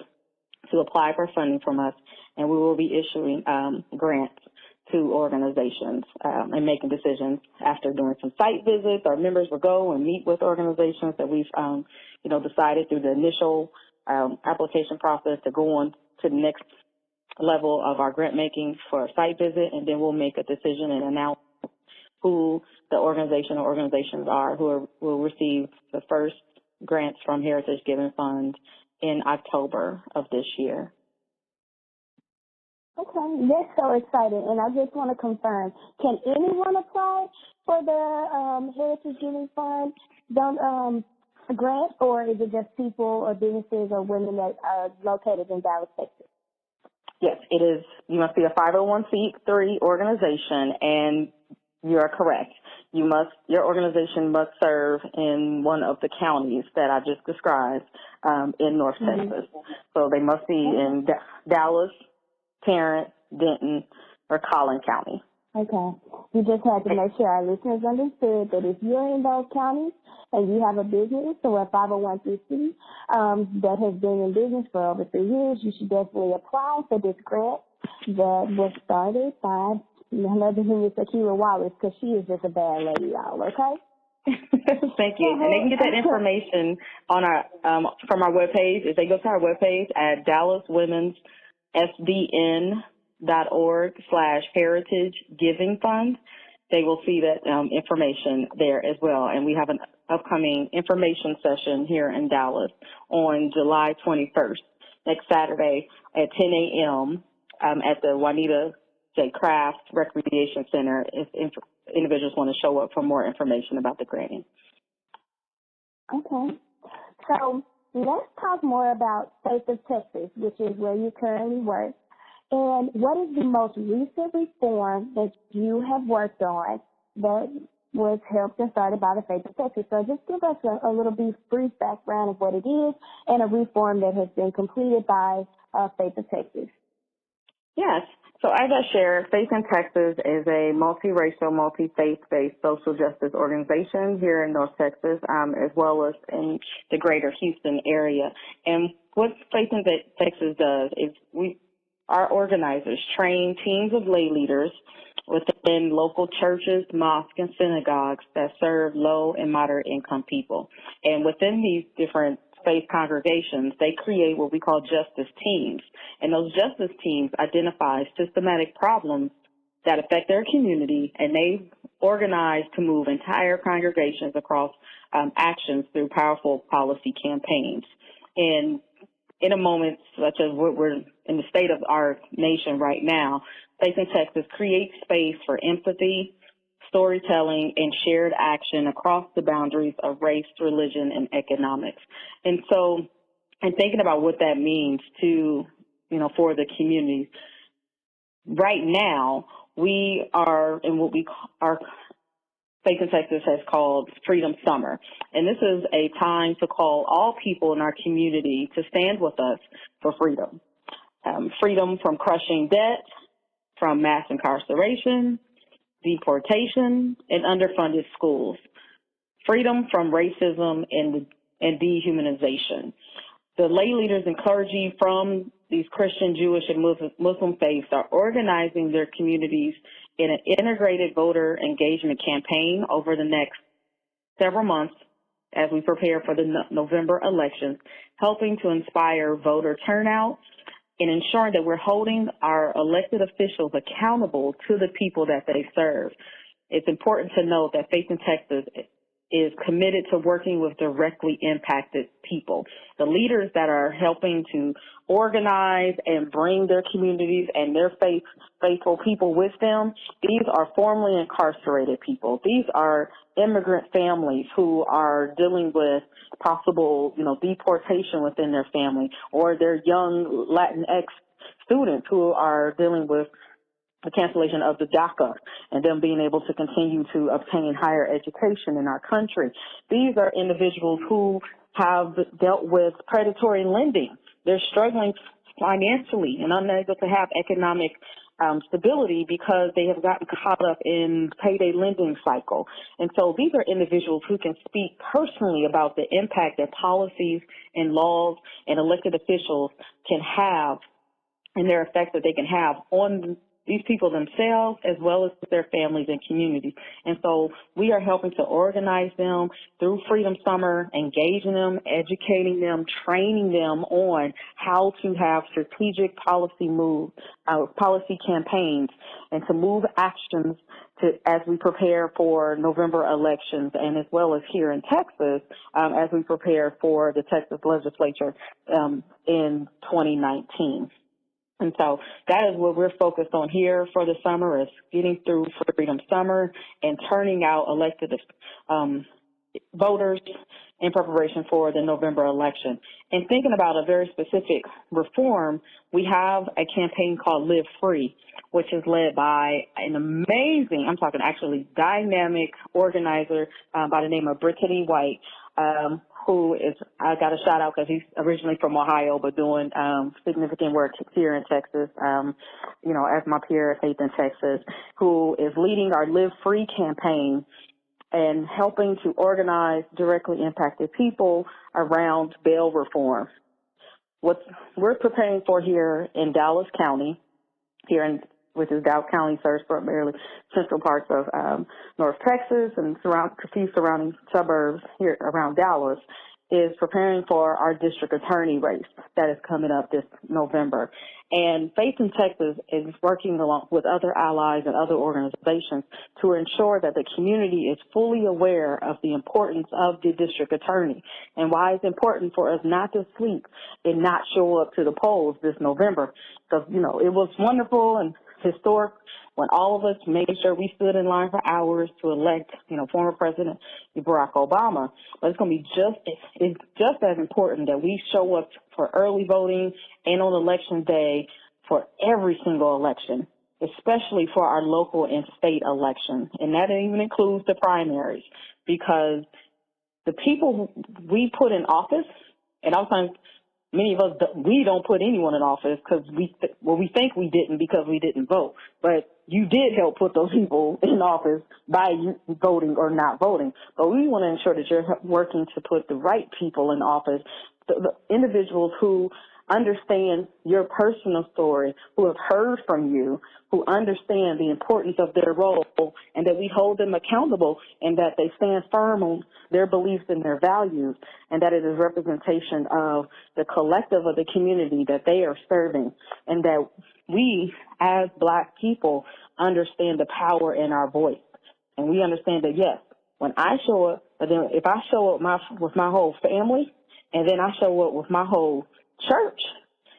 to apply for funding from us. And we will be issuing grants to organizations and making decisions after doing some site visits. Our members will go and meet with organizations that we've, decided through the initial application process to go on to the next level of our grant making for a site visit, and then we'll make a decision and announce who the organization or organizations are who will receive the first grants from Heritage Giving Fund in October of this year. Okay, that's so exciting, and I just want to confirm, can anyone apply for the Heritage Giving Fund? grant, or is it just people or businesses or women that are located in Dallas, Texas? Yes, it is. You must be a 501c3 organization, and you are correct. Your organization must serve in one of the counties that I just described in North Texas. So they must be in Dallas, Tarrant, Denton, or Collin County. Okay. We just had to make sure our listeners understood that if you're in those counties and you have a business or a 501c that has been in business for over 3 years, you should definitely apply for this grant that was started by none other than Miss Akilah Wallace, because she is just a bad lady, y'all, okay? Thank you. And they can get that information on our from our webpage. If they go to our webpage at dallaswomensSDN.org/heritage giving fund, they will see that information there as well. And we have an upcoming information session here in Dallas on July 21st, next Saturday at 10 a.m. At the Juanita J. Kraft Recreation Center if individuals want to show up for more information about the granting. Okay. So let's talk more about State of Texas, which is where you currently work. And what is the most recent reform that you have worked on that was helped and started by the State of Texas? So just give us a little brief background of what it is and a reform that has been completed by State of Texas. Yes. So as I shared, Faith in Texas is a multiracial, multi-faith-based social justice organization here in North Texas, as well as in the greater Houston area. And what Faith in Texas does is our organizers train teams of lay leaders within local churches, mosques, and synagogues that serve low and moderate income people. And within these different faith congregations, they create what we call justice teams. And those justice teams identify systematic problems that affect their community, and they organize to move entire congregations across actions through powerful policy campaigns. And in a moment such as what we're in the state of our nation right now, Faith in Texas creates space for empathy, storytelling, and shared action across the boundaries of race, religion, and economics. And so, and thinking about what that means to, for the communities, right now, we are in what our Faith in Texas has called Freedom Summer. And this is a time to call all people in our community to stand with us for freedom. Freedom from crushing debt, from mass incarceration, deportation, and underfunded schools. Freedom from racism and dehumanization. The lay leaders and clergy from these Christian, Jewish, and Muslim faiths are organizing their communities in an integrated voter engagement campaign over the next several months as we prepare for the November elections, helping to inspire voter turnout and ensuring that we're holding our elected officials accountable to the people that they serve. It's important to note that Faith in Texas is committed to working with directly impacted people. The leaders that are helping to organize and bring their communities and their faithful people with them, these are formerly incarcerated people. These are immigrant families who are dealing with possible, deportation within their family, or their young Latinx students who are dealing with the cancellation of the DACA and them being able to continue to obtain higher education in our country. These are individuals who have dealt with predatory lending. They're struggling financially and unable to have economic stability because they have gotten caught up in payday lending cycle. And so these are individuals who can speak personally about the impact that policies and laws and elected officials can have and their effect that they can have on these people themselves as well as their families and communities. And so we are helping to organize them through Freedom Summer, engaging them, educating them, training them on how to have strategic policy campaigns and to move actions as we prepare for November elections, and as well as here in Texas as we prepare for the Texas legislature in 2019. And so that is what we're focused on here for the summer, is getting through Freedom Summer and turning out elected voters in preparation for the November election. And thinking about a very specific reform, we have a campaign called Live Free, which is led by an amazing, I'm talking actually dynamic organizer by the name of Brittany White, who is, I got a shout out because he's originally from Ohio, but doing significant work here in Texas, as my peer, Faith in Texas, who is leading our Live Free campaign and helping to organize directly impacted people around bail reform. What we're preparing for here in Dallas County, which is Dallas County, serves primarily central parts of North Texas and a few surrounding suburbs here around Dallas, is preparing for our district attorney race that is coming up this November. And Faith in Texas is working along with other allies and other organizations to ensure that the community is fully aware of the importance of the district attorney and why it's important for us not to sleep and not show up to the polls this November. Because, it was wonderful and historic when all of us made sure we stood in line for hours to elect, former President Barack Obama. But it's going to be just as important that we show up for early voting and on election day for every single election, especially for our local and state elections. And that even includes the primaries, because the people we put in office, and oftentimes many of us, we don't put anyone in office because we think we didn't because we didn't vote. But you did help put those people in office by voting or not voting. But we want to ensure that you're working to put the right people in office, the individuals who understand your personal story, who have heard from you, who understand the importance of their role, and that we hold them accountable and that they stand firm on their beliefs and their values, and that it is representation of the collective of the community that they are serving, and that we as Black people understand the power in our voice. And we understand that, yes, when I show up, but then if I show up with my whole family, and then I show up with my whole church,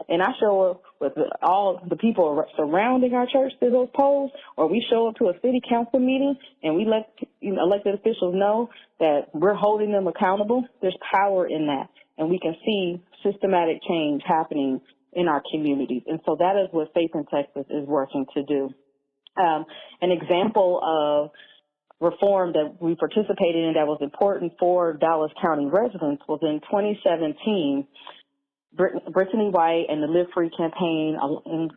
and I show up with all the people surrounding our church to those polls, or we show up to a city council meeting and we let elected officials know that we're holding them accountable, there's power in that. And we can see systematic change happening in our communities. And so that is what Faith in Texas is working to do. An example of reform that we participated in that was important for Dallas County residents was in 2017. Brittany White and the Live Free campaign, in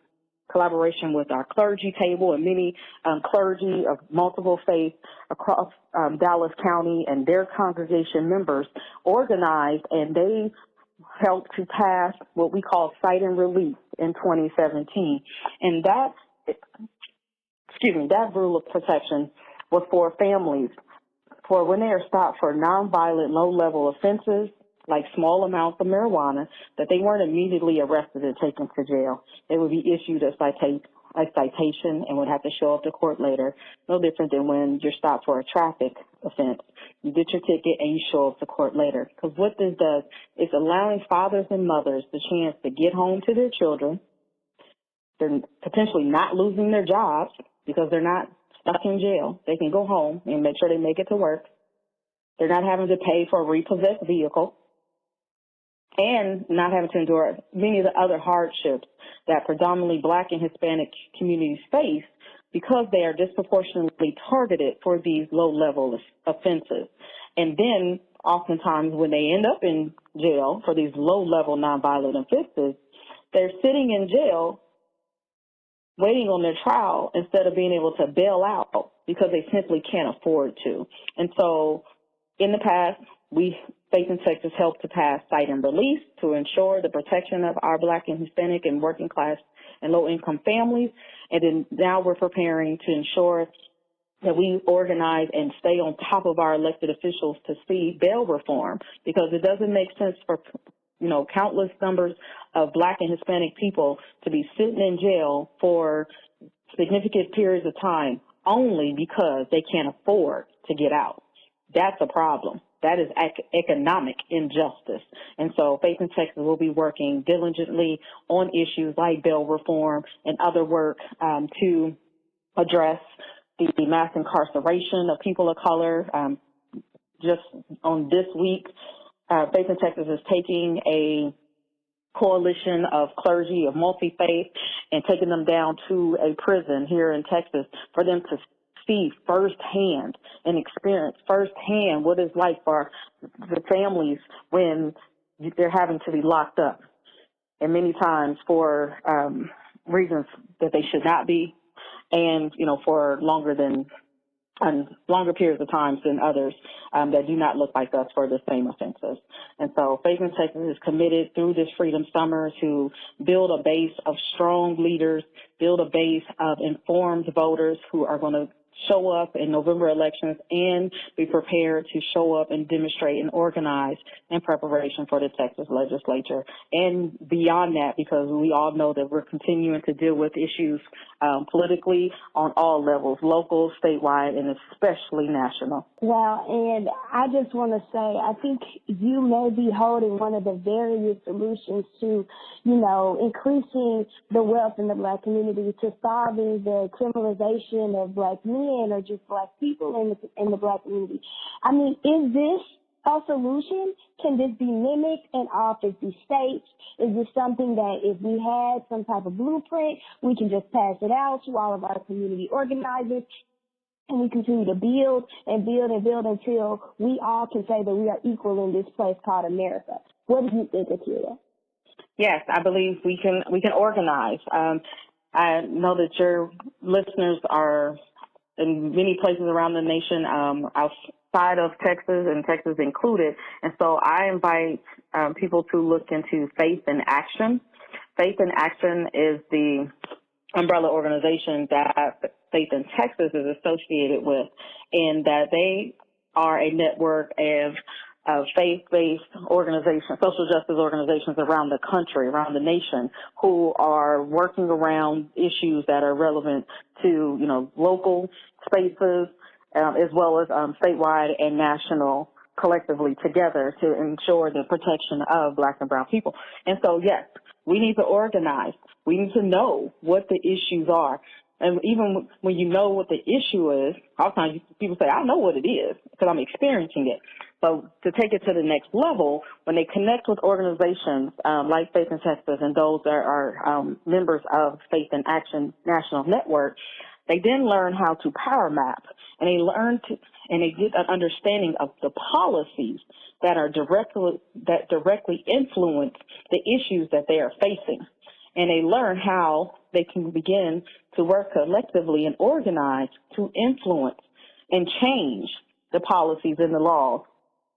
collaboration with our clergy table and many clergy of multiple faiths across Dallas County and their congregation members, organized, and they helped to pass what we call cite and release in 2017. And that rule of protection was for families, for when they are stopped for nonviolent, low-level offenses, like small amounts of marijuana, that they weren't immediately arrested and taken to jail. They would be issued a citation and would have to show up to court later, no different than when you're stopped for a traffic offense. You get your ticket and you show up to court later. Because what this does is allowing fathers and mothers the chance to get home to their children. They're potentially not losing their jobs because they're not stuck in jail. They can go home and make sure they make it to work. They're not having to pay for a repossessed vehicle, and not having to endure many of the other hardships that predominantly Black and Hispanic communities face because they are disproportionately targeted for these low-level offenses. And then oftentimes when they end up in jail for these low-level nonviolent offenses, they're sitting in jail waiting on their trial instead of being able to bail out because they simply can't afford to. And so in the past, Faith in Texas helped to pass cite and release to ensure the protection of our Black and Hispanic and working class and low-income families. And then now we're preparing to ensure that we organize and stay on top of our elected officials to see bail reform, because it doesn't make sense for, countless numbers of Black and Hispanic people to be sitting in jail for significant periods of time only because they can't afford to get out. That's a problem. That is economic injustice. And so Faith in Texas will be working diligently on issues like bail reform and other work to address the mass incarceration of people of color, just on this week, Faith in Texas is taking a coalition of clergy, of multi-faith, and taking them down to a prison here in Texas for them to see firsthand and experience firsthand what it's like for the families when they're having to be locked up, and many times for reasons that they should not be, and, for longer periods of times than others that do not look like us for the same offenses. And so Faith in Texas is committed through this Freedom Summer to build a base of strong leaders, build a base of informed voters who are going to show up in November elections and be prepared to show up and demonstrate and organize in preparation for the Texas legislature and beyond that, because we all know that we're continuing to deal with issues politically on all levels, local, statewide, and especially national. Well, and I just want to say, I think you may be holding one of the various solutions to, increasing the wealth in the Black community, to solving the criminalization of Black men or just Black people in the Black community. I mean, is this a solution? Can this be mimicked in all 50 states? Is this something that if we had some type of blueprint, we can just pass it out to all of our community organizers, and we continue to build and build and build until we all can say that we are equal in this place called America? What do you think, Akilah? Yes, I believe we can organize. I know that your listeners are in many places around the nation, outside of Texas, and Texas included. And so I invite people to look into Faith in Action. Faith in Action is the umbrella organization that Faith in Texas is associated with, and that they are a network of faith-based organizations, social justice organizations around the country, around the nation, who are working around issues that are relevant to, local spaces, as well as statewide and national, collectively together to ensure the protection of Black and brown people. And so, yes, we need to organize. We need to know what the issues are. And even when you know what the issue is, oftentimes people say, I know what it is because I'm experiencing it. But to take it to the next level, when they connect with organizations like Faith in Texas and those that are members of Faith in Action National Network, they then learn how to power map, and they get an understanding of the policies that directly influence the issues that they are facing. And they learn how they can begin to work collectively and organize to influence and change the policies and the laws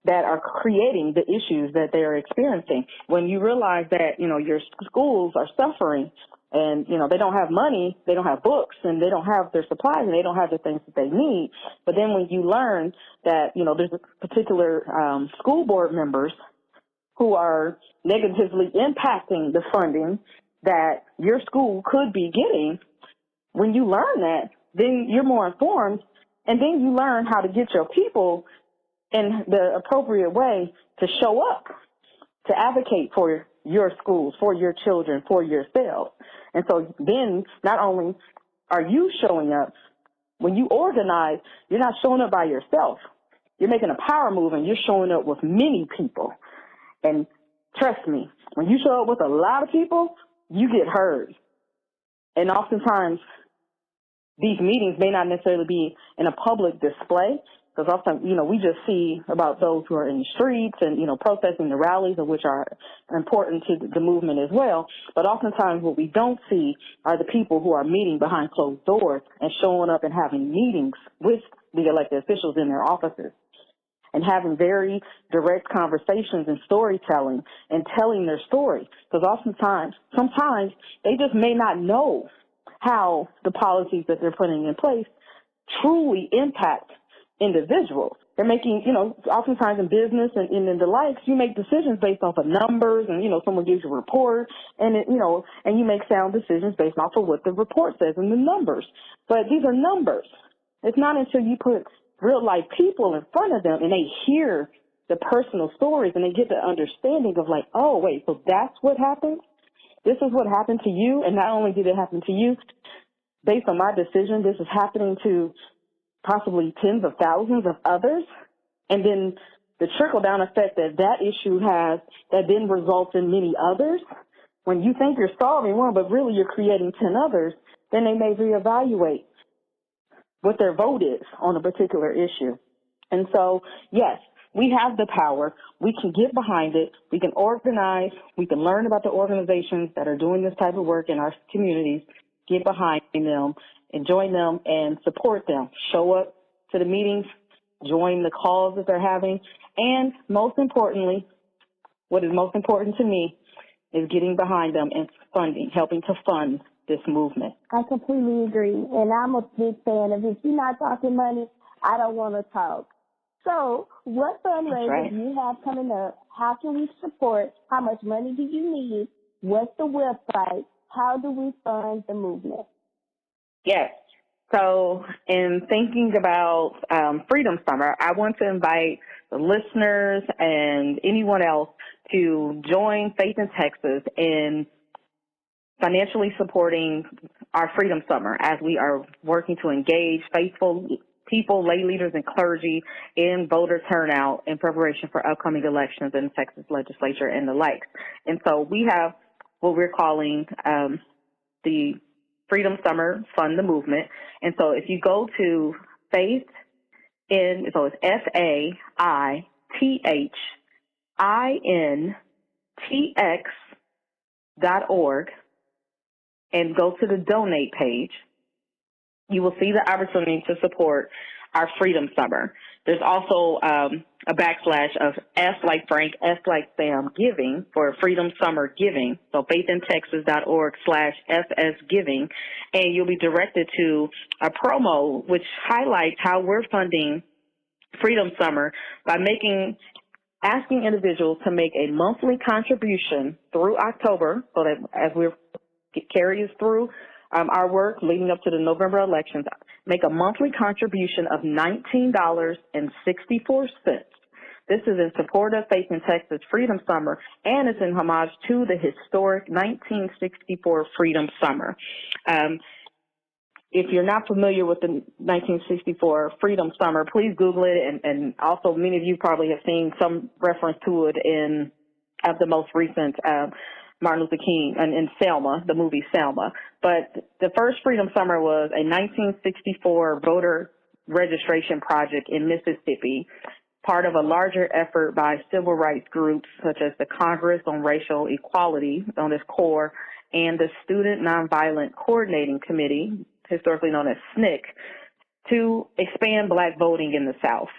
that are creating the issues that they're experiencing. When you realize that, your schools are suffering and, they don't have money, they don't have books, and they don't have their supplies, and they don't have the things that they need. But then when you learn that, there's a particular school board members who are negatively impacting the funding that your school could be getting, when you learn that, then you're more informed, and then you learn how to get your people in the appropriate way to show up, to advocate for your schools, for your children, for yourself. And so then not only are you showing up, when you organize, you're not showing up by yourself. You're making a power move, and you're showing up with many people. And trust me, when you show up with a lot of people, you get heard. And oftentimes, these meetings may not necessarily be in a public display, because often, we just see about those who are in the streets and, protesting the rallies, of which are important to the movement as well. But oftentimes what we don't see are the people who are meeting behind closed doors and showing up and having meetings with the elected officials in their offices and having very direct conversations and storytelling and telling their story. Because sometimes they just may not know how the policies that they're putting in place truly impact individuals. They're making, oftentimes in business and in the likes, you make decisions based off of numbers, and, someone gives you a report, and, and you make sound decisions based off of what the report says and the numbers. But these are numbers. It's not until you put real life people in front of them and they hear the personal stories and they get the understanding of like, oh, wait, so that's what happened? This is what happened to you, and not only did it happen to you, based on my decision, this is happening to possibly tens of thousands of others, And then the trickle-down effect that that issue has that then results in many others, when you think you're solving one, but really you're creating 10 others, then they may reevaluate what their vote is on a particular issue. And so, yes, we have the power. We can get behind it. We can organize. We can learn about the organizations that are doing this type of work in our communities, get behind them, and join them and support them. Show up to the meetings, join the calls that they're having, and most importantly, what is most important to me is getting behind them and funding, helping to fund this movement. I completely agree, and I'm a big fan of if you're not talking money, I don't want to talk. So what fundraisers do you have coming up? How can we support? How much money do you need? What's the website? How do we fund the movement? Yes. So in thinking about Freedom Summer, I want to invite the listeners and anyone else to join Faith in Texas in financially supporting our Freedom Summer as we are working to engage faithful people, lay leaders, and clergy in voter turnout in preparation for upcoming elections in the Texas legislature and the likes. And so we have what we're calling the Freedom Summer Fund the Movement. And so if you go to Faith in, so it's FAITHINTX.org and go to the donate page, you will see the opportunity to support our Freedom Summer. There's also a backslash of S like Frank, S like Sam giving for Freedom Summer Giving. So faithintexas.org/FS Giving. And you'll be directed to a promo which highlights how we're funding Freedom Summer by asking individuals to make a monthly contribution through October so that as we carry us through our work leading up to the November elections, make a monthly contribution of $19.64. This is in support of Faith in Texas Freedom Summer, and it's in homage to the historic 1964 Freedom Summer. If you're not familiar with the 1964 Freedom Summer, please Google it, and also many of you probably have seen some reference to it in the most recent Martin Luther King and in Selma, the movie Selma. But the first Freedom Summer was a 1964 voter registration project in Mississippi, part of a larger effort by civil rights groups such as the Congress on Racial Equality, known as CORE, and the Student Nonviolent Coordinating Committee, historically known as SNCC, to expand Black voting in the South.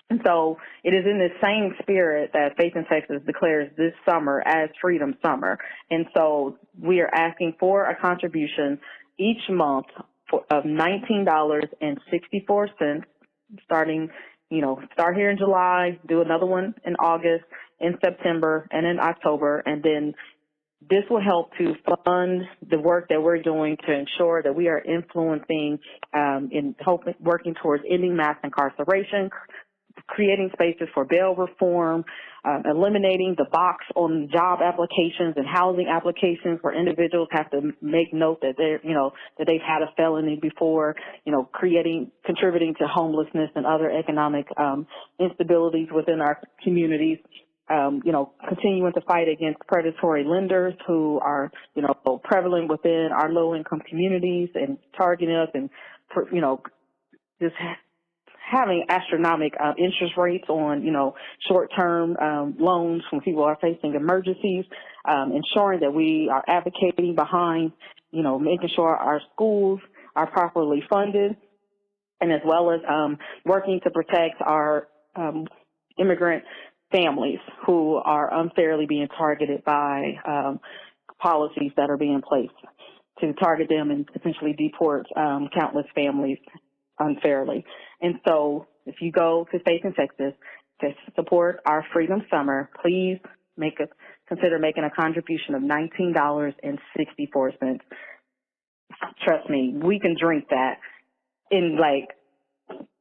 And so it is in this same spirit that Faith in Texas declares this summer as Freedom Summer. And so we are asking for a contribution each month of $19.64, starting, start here in July, do another one in August, in September, and in October, and then this will help to fund the work that we're doing to ensure that we are influencing working towards ending mass incarceration, creating spaces for bail reform, eliminating the box on job applications and housing applications where individuals have to make note that that they've had a felony before, contributing to homelessness and other economic instabilities within our communities. Continuing to fight against predatory lenders who are, prevalent within our low-income communities and targeting us and, just having astronomical interest rates on, short-term loans when people are facing emergencies, ensuring that we are advocating behind, making sure our schools are properly funded, and as well as working to protect our immigrant families who are unfairly being targeted by policies that are being placed to target them and potentially deport countless families unfairly. And so if you go to Faith in Texas to support our Freedom Summer, please consider making a contribution of $19.64. Trust me, we can drink that in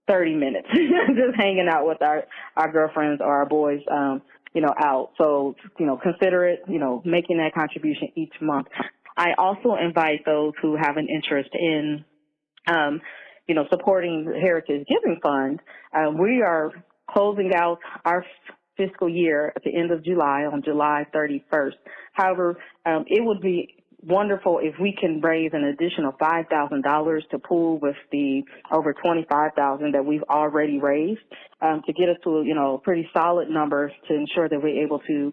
30 minutes, just hanging out with our girlfriends or our boys, out. So, consider it, making that contribution each month. I also invite those who have an interest in, supporting the Heritage Giving Fund. We are closing out our fiscal year at the end of July on July 31st. However, it would be wonderful if we can raise an additional $5,000 to pool with the over $25,000 that we've already raised to get us to a pretty solid number to ensure that we're able to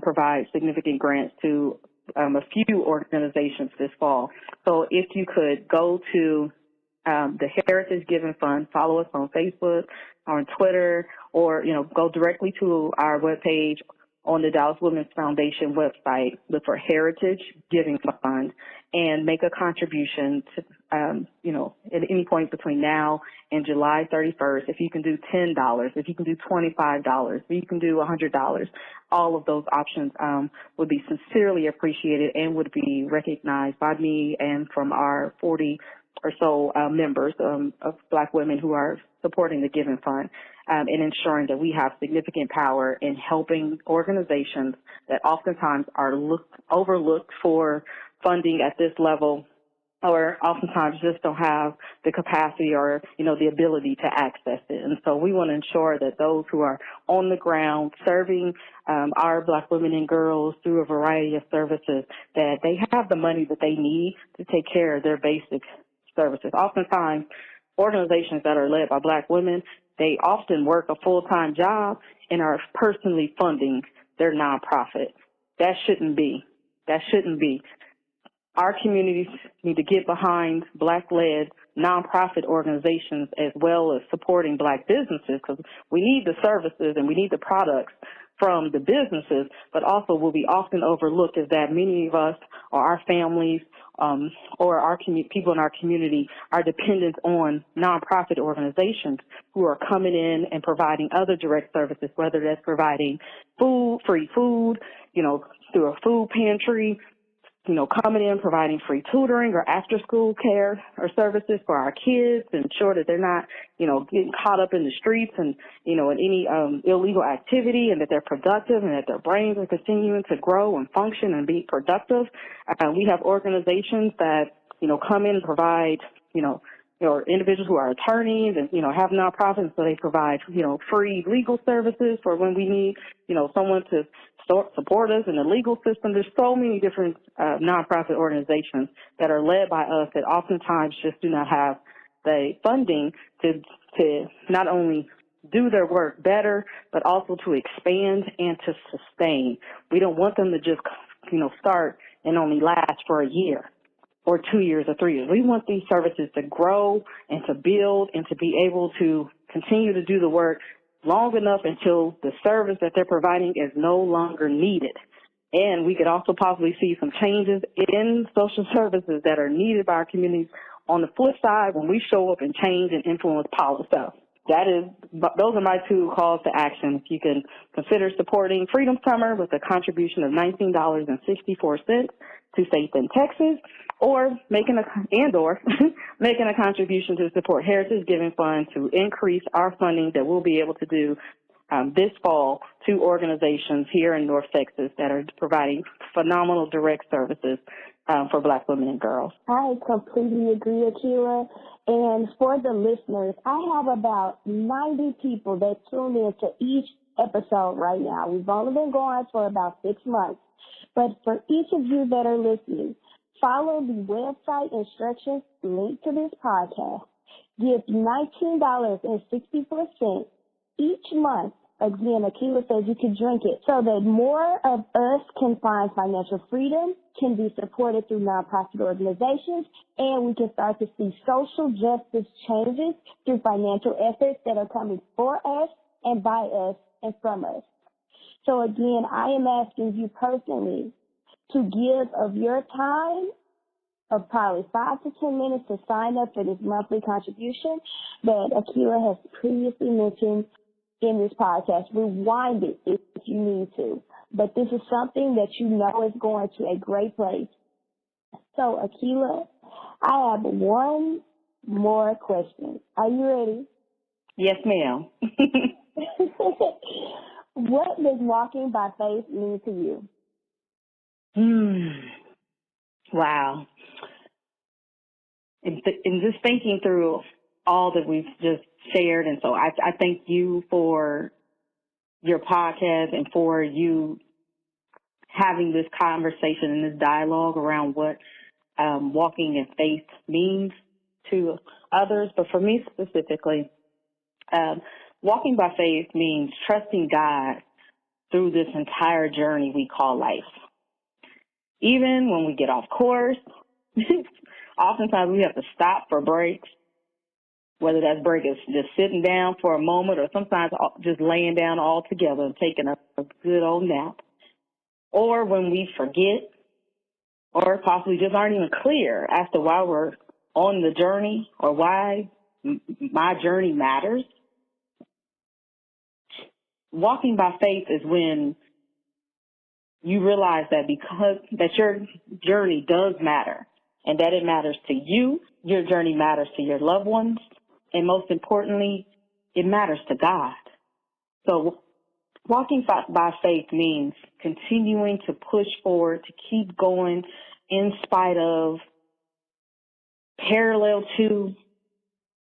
provide significant grants to a few organizations this fall. So if you could go to the Heritage Giving Fund, follow us on Facebook, on Twitter, or go directly to our webpage on the Dallas Women's Foundation website, look for Heritage Giving Fund, and make a contribution to, at any point between now and July 31st. If you can do $10, if you can do $25, if you can do $100, all of those options would be sincerely appreciated and would be recognized by me and from our 40 or so members of Black women who are supporting the Giving Fund and ensuring that we have significant power in helping organizations that oftentimes are overlooked for funding at this level, or oftentimes just don't have the capacity or, the ability to access it. And so we want to ensure that those who are on the ground serving our Black women and girls through a variety of services, that they have the money that they need to take care of their basic services. Oftentimes, organizations that are led by Black women, they often work a full-time job and are personally funding their nonprofit. That shouldn't be. Our communities need to get behind Black-led nonprofit organizations as well as supporting Black businesses, because we need the services and we need the products from the businesses, but also will be often overlooked is that many of us or our families or our people in our community are dependent on nonprofit organizations who are coming in and providing other direct services, whether that's providing food, free food, through a food pantry, coming in, providing free tutoring or after-school care or services for our kids to ensure that they're not, getting caught up in the streets and, in any illegal activity, and that they're productive and that their brains are continuing to grow and function and be productive. We have organizations that, come in and provide, or individuals who are attorneys and, have nonprofits, so they provide, free legal services for when we need, someone to support us in the legal system. There's so many different nonprofit organizations that are led by us that oftentimes just do not have the funding to not only do their work better, but also to expand and to sustain. We don't want them to just, start and only last for a year or 2 years or 3 years. We want these services to grow and to build and to be able to continue to do the work long enough until the service that they're providing is no longer needed. And we could also possibly see some changes in social services that are needed by our communities on the flip side when we show up and change and influence policy. Those are my 2 calls to action. If you can consider supporting Freedom Summer with a contribution of $19.64 to Faith in Texas, or making a contribution to support Heritage Giving Fund to increase our funding that we'll be able to do this fall to organizations here in North Texas that are providing phenomenal direct services for Black women and girls. I completely agree, Akilah. And for the listeners, I have about 90 people that tune in to each episode right now. We've only been going for about 6 months. But for each of you that are listening, follow the website instructions linked to this podcast. Give $19.64 each month. Again, Akilah says you can drink it so that more of us can find financial freedom, can be supported through nonprofit organizations, and we can start to see social justice changes through financial efforts that are coming for us and by us and from us. So again, I am asking you personally to give of your time of probably 5 to 10 minutes to sign up for this monthly contribution that Akilah has previously mentioned in this podcast. Rewind it if you need to. But this is something that you know is going to a great place. So, Akilah, I have one more question. Are you ready? Yes, ma'am. What does walking by faith mean to you? Wow. And just thinking through all that we've just shared. And so I thank you for your podcast and for you having this conversation and this dialogue around what walking in faith means to others. But for me specifically, walking by faith means trusting God through this entire journey we call life. Even when we get off course, oftentimes we have to stop for breaks, whether that break is just sitting down for a moment or sometimes just laying down altogether and taking a good old nap. Or when we forget or possibly just aren't even clear as to why we're on the journey or why my journey matters. Walking by faith is when you realize that that your journey does matter and that it matters to you, your journey matters to your loved ones, and most importantly, it matters to God. So walking by faith means continuing to push forward, to keep going in spite of, parallel to,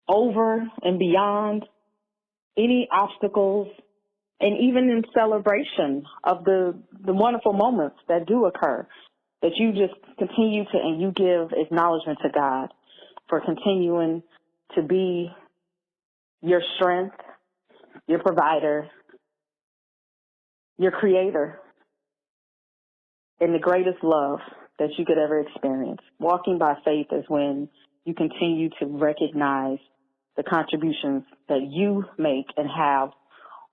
over and beyond any obstacles, and even in celebration of the wonderful moments that do occur, that you just continue to, and you give acknowledgement to God for continuing to be your strength, your provider, your creator, and the greatest love that you could ever experience. Walking by faith is when you continue to recognize the contributions that you make and have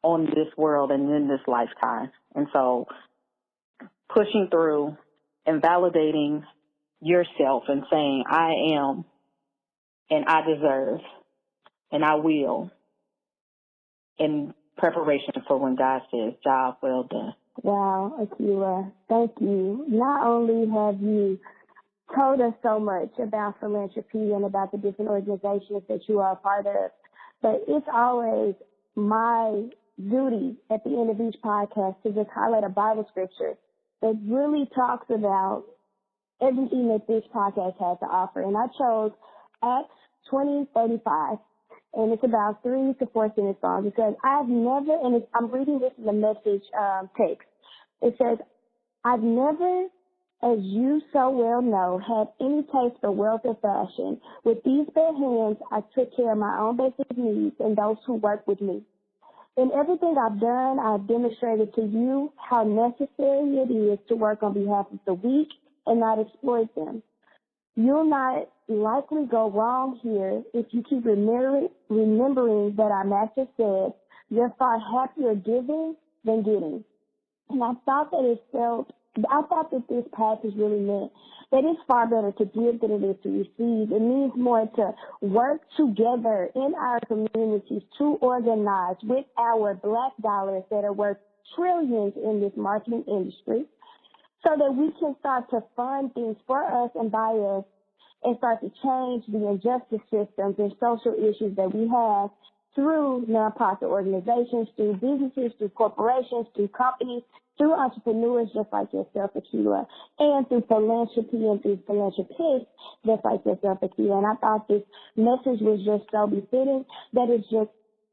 on this world and in this lifetime. And so pushing through and validating yourself and saying, I am, and I deserve, and I will, in preparation for when God says, job well done. Wow, Akilah, thank you. Not only have you told us so much about philanthropy and about the different organizations that you are a part of, but it's always my duty at the end of each podcast to just highlight a Bible scripture that really talks about everything that this podcast has to offer. And I chose Acts 20:35, and it's about 3 to 4 sentences long. It says, I'm reading this in the Message text. It says, I've never, as you so well know, had any taste for wealth or fashion. With these bare hands, I took care of my own basic needs and those who work with me. In everything I've done, I've demonstrated to you how necessary it is to work on behalf of the weak and not exploit them. You'll not likely go wrong here if you keep remembering that our master said, you're far happier giving than getting. And I thought that this passage really meant that it's far better to give than it is to receive. It means more to work together in our communities to organize with our Black dollars that are worth trillions in this marketing industry so that we can start to fund things for us and by us and start to change the injustice systems and social issues that we have through nonprofit organizations, through businesses, through corporations, through companies, through entrepreneurs just like yourself, Akilah, and through philanthropy and through philanthropists just like yourself, Akilah. And I thought this message was just so befitting that it's just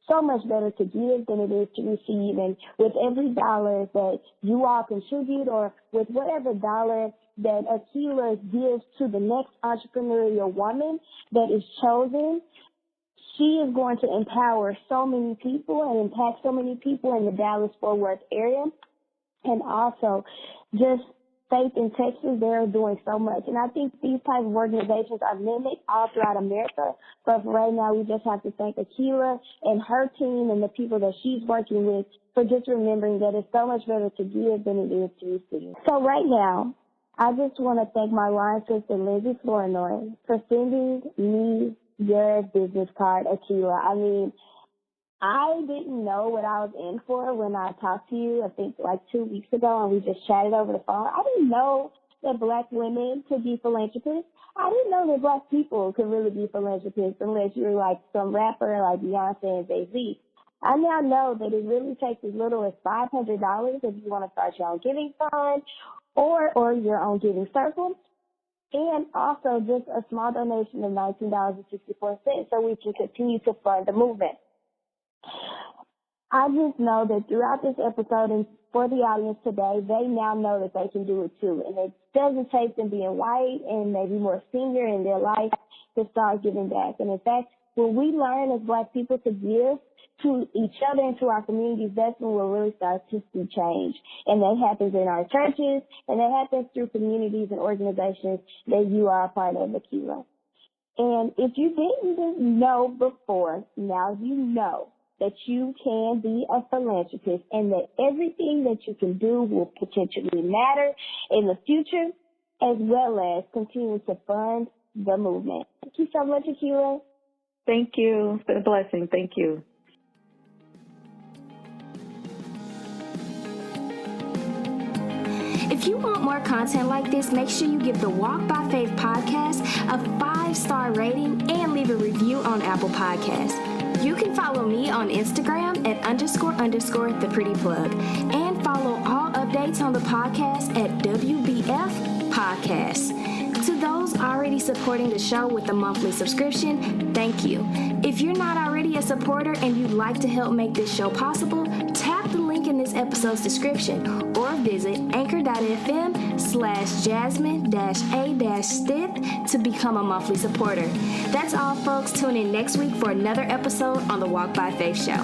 so much better to give than it is to receive. And with every dollar that you all contribute or with whatever dollar that Akilah gives to the next entrepreneurial woman that is chosen, she is going to empower so many people and impact so many people in the Dallas-Fort Worth area. And also, just Faith in Texas, they're doing so much. And I think these type of organizations are mimicked all throughout America. But for right now, we just have to thank Akilah and her team and the people that she's working with for just remembering that it's so much better to give than it is to receive. So right now, I just want to thank my line sister, Lindsay Flournoy, for sending me your business card, Akilah. I mean, I didn't know what I was in for when I talked to you, I think like 2 weeks ago, and we just chatted over the phone. I didn't know that Black women could be philanthropists. I didn't know that Black people could really be philanthropists unless you're like some rapper like Beyonce and Jay-Z. I now know that it really takes as little as $500 if you want to start your own giving fund or your own giving circle. And also just a small donation of $19.64 so we can continue to fund the movement. I just know that throughout this episode and for the audience today, they now know that they can do it too. And it doesn't take them being white and maybe more senior in their life to start giving back. And in fact, when we learn as Black people to give to each other and to our communities, that's when we'll really start to see change. And that happens in our churches, and that happens through communities and organizations that you are a part of, Akilah. And if you didn't know before, now you know that you can be a philanthropist and that everything that you can do will potentially matter in the future, as well as continue to fund the movement. Thank you so much, Akilah. Thank you. It's been a blessing. Thank you. If you want more content like this, make sure you give the Walk by Faith podcast a 5-star rating and leave a review on Apple Podcasts. You can follow me on Instagram at __ the pretty plug and follow all updates on the podcast at WBF Podcasts. To those already supporting the show with a monthly subscription, thank you. If you're not already a supporter and you'd like to help make this show possible, tap the link in this episode's description or visit anchor.fm/jasmine-a-stith to become a monthly supporter. That's all, folks. Tune in next week for another episode on the Walk by Faith Show.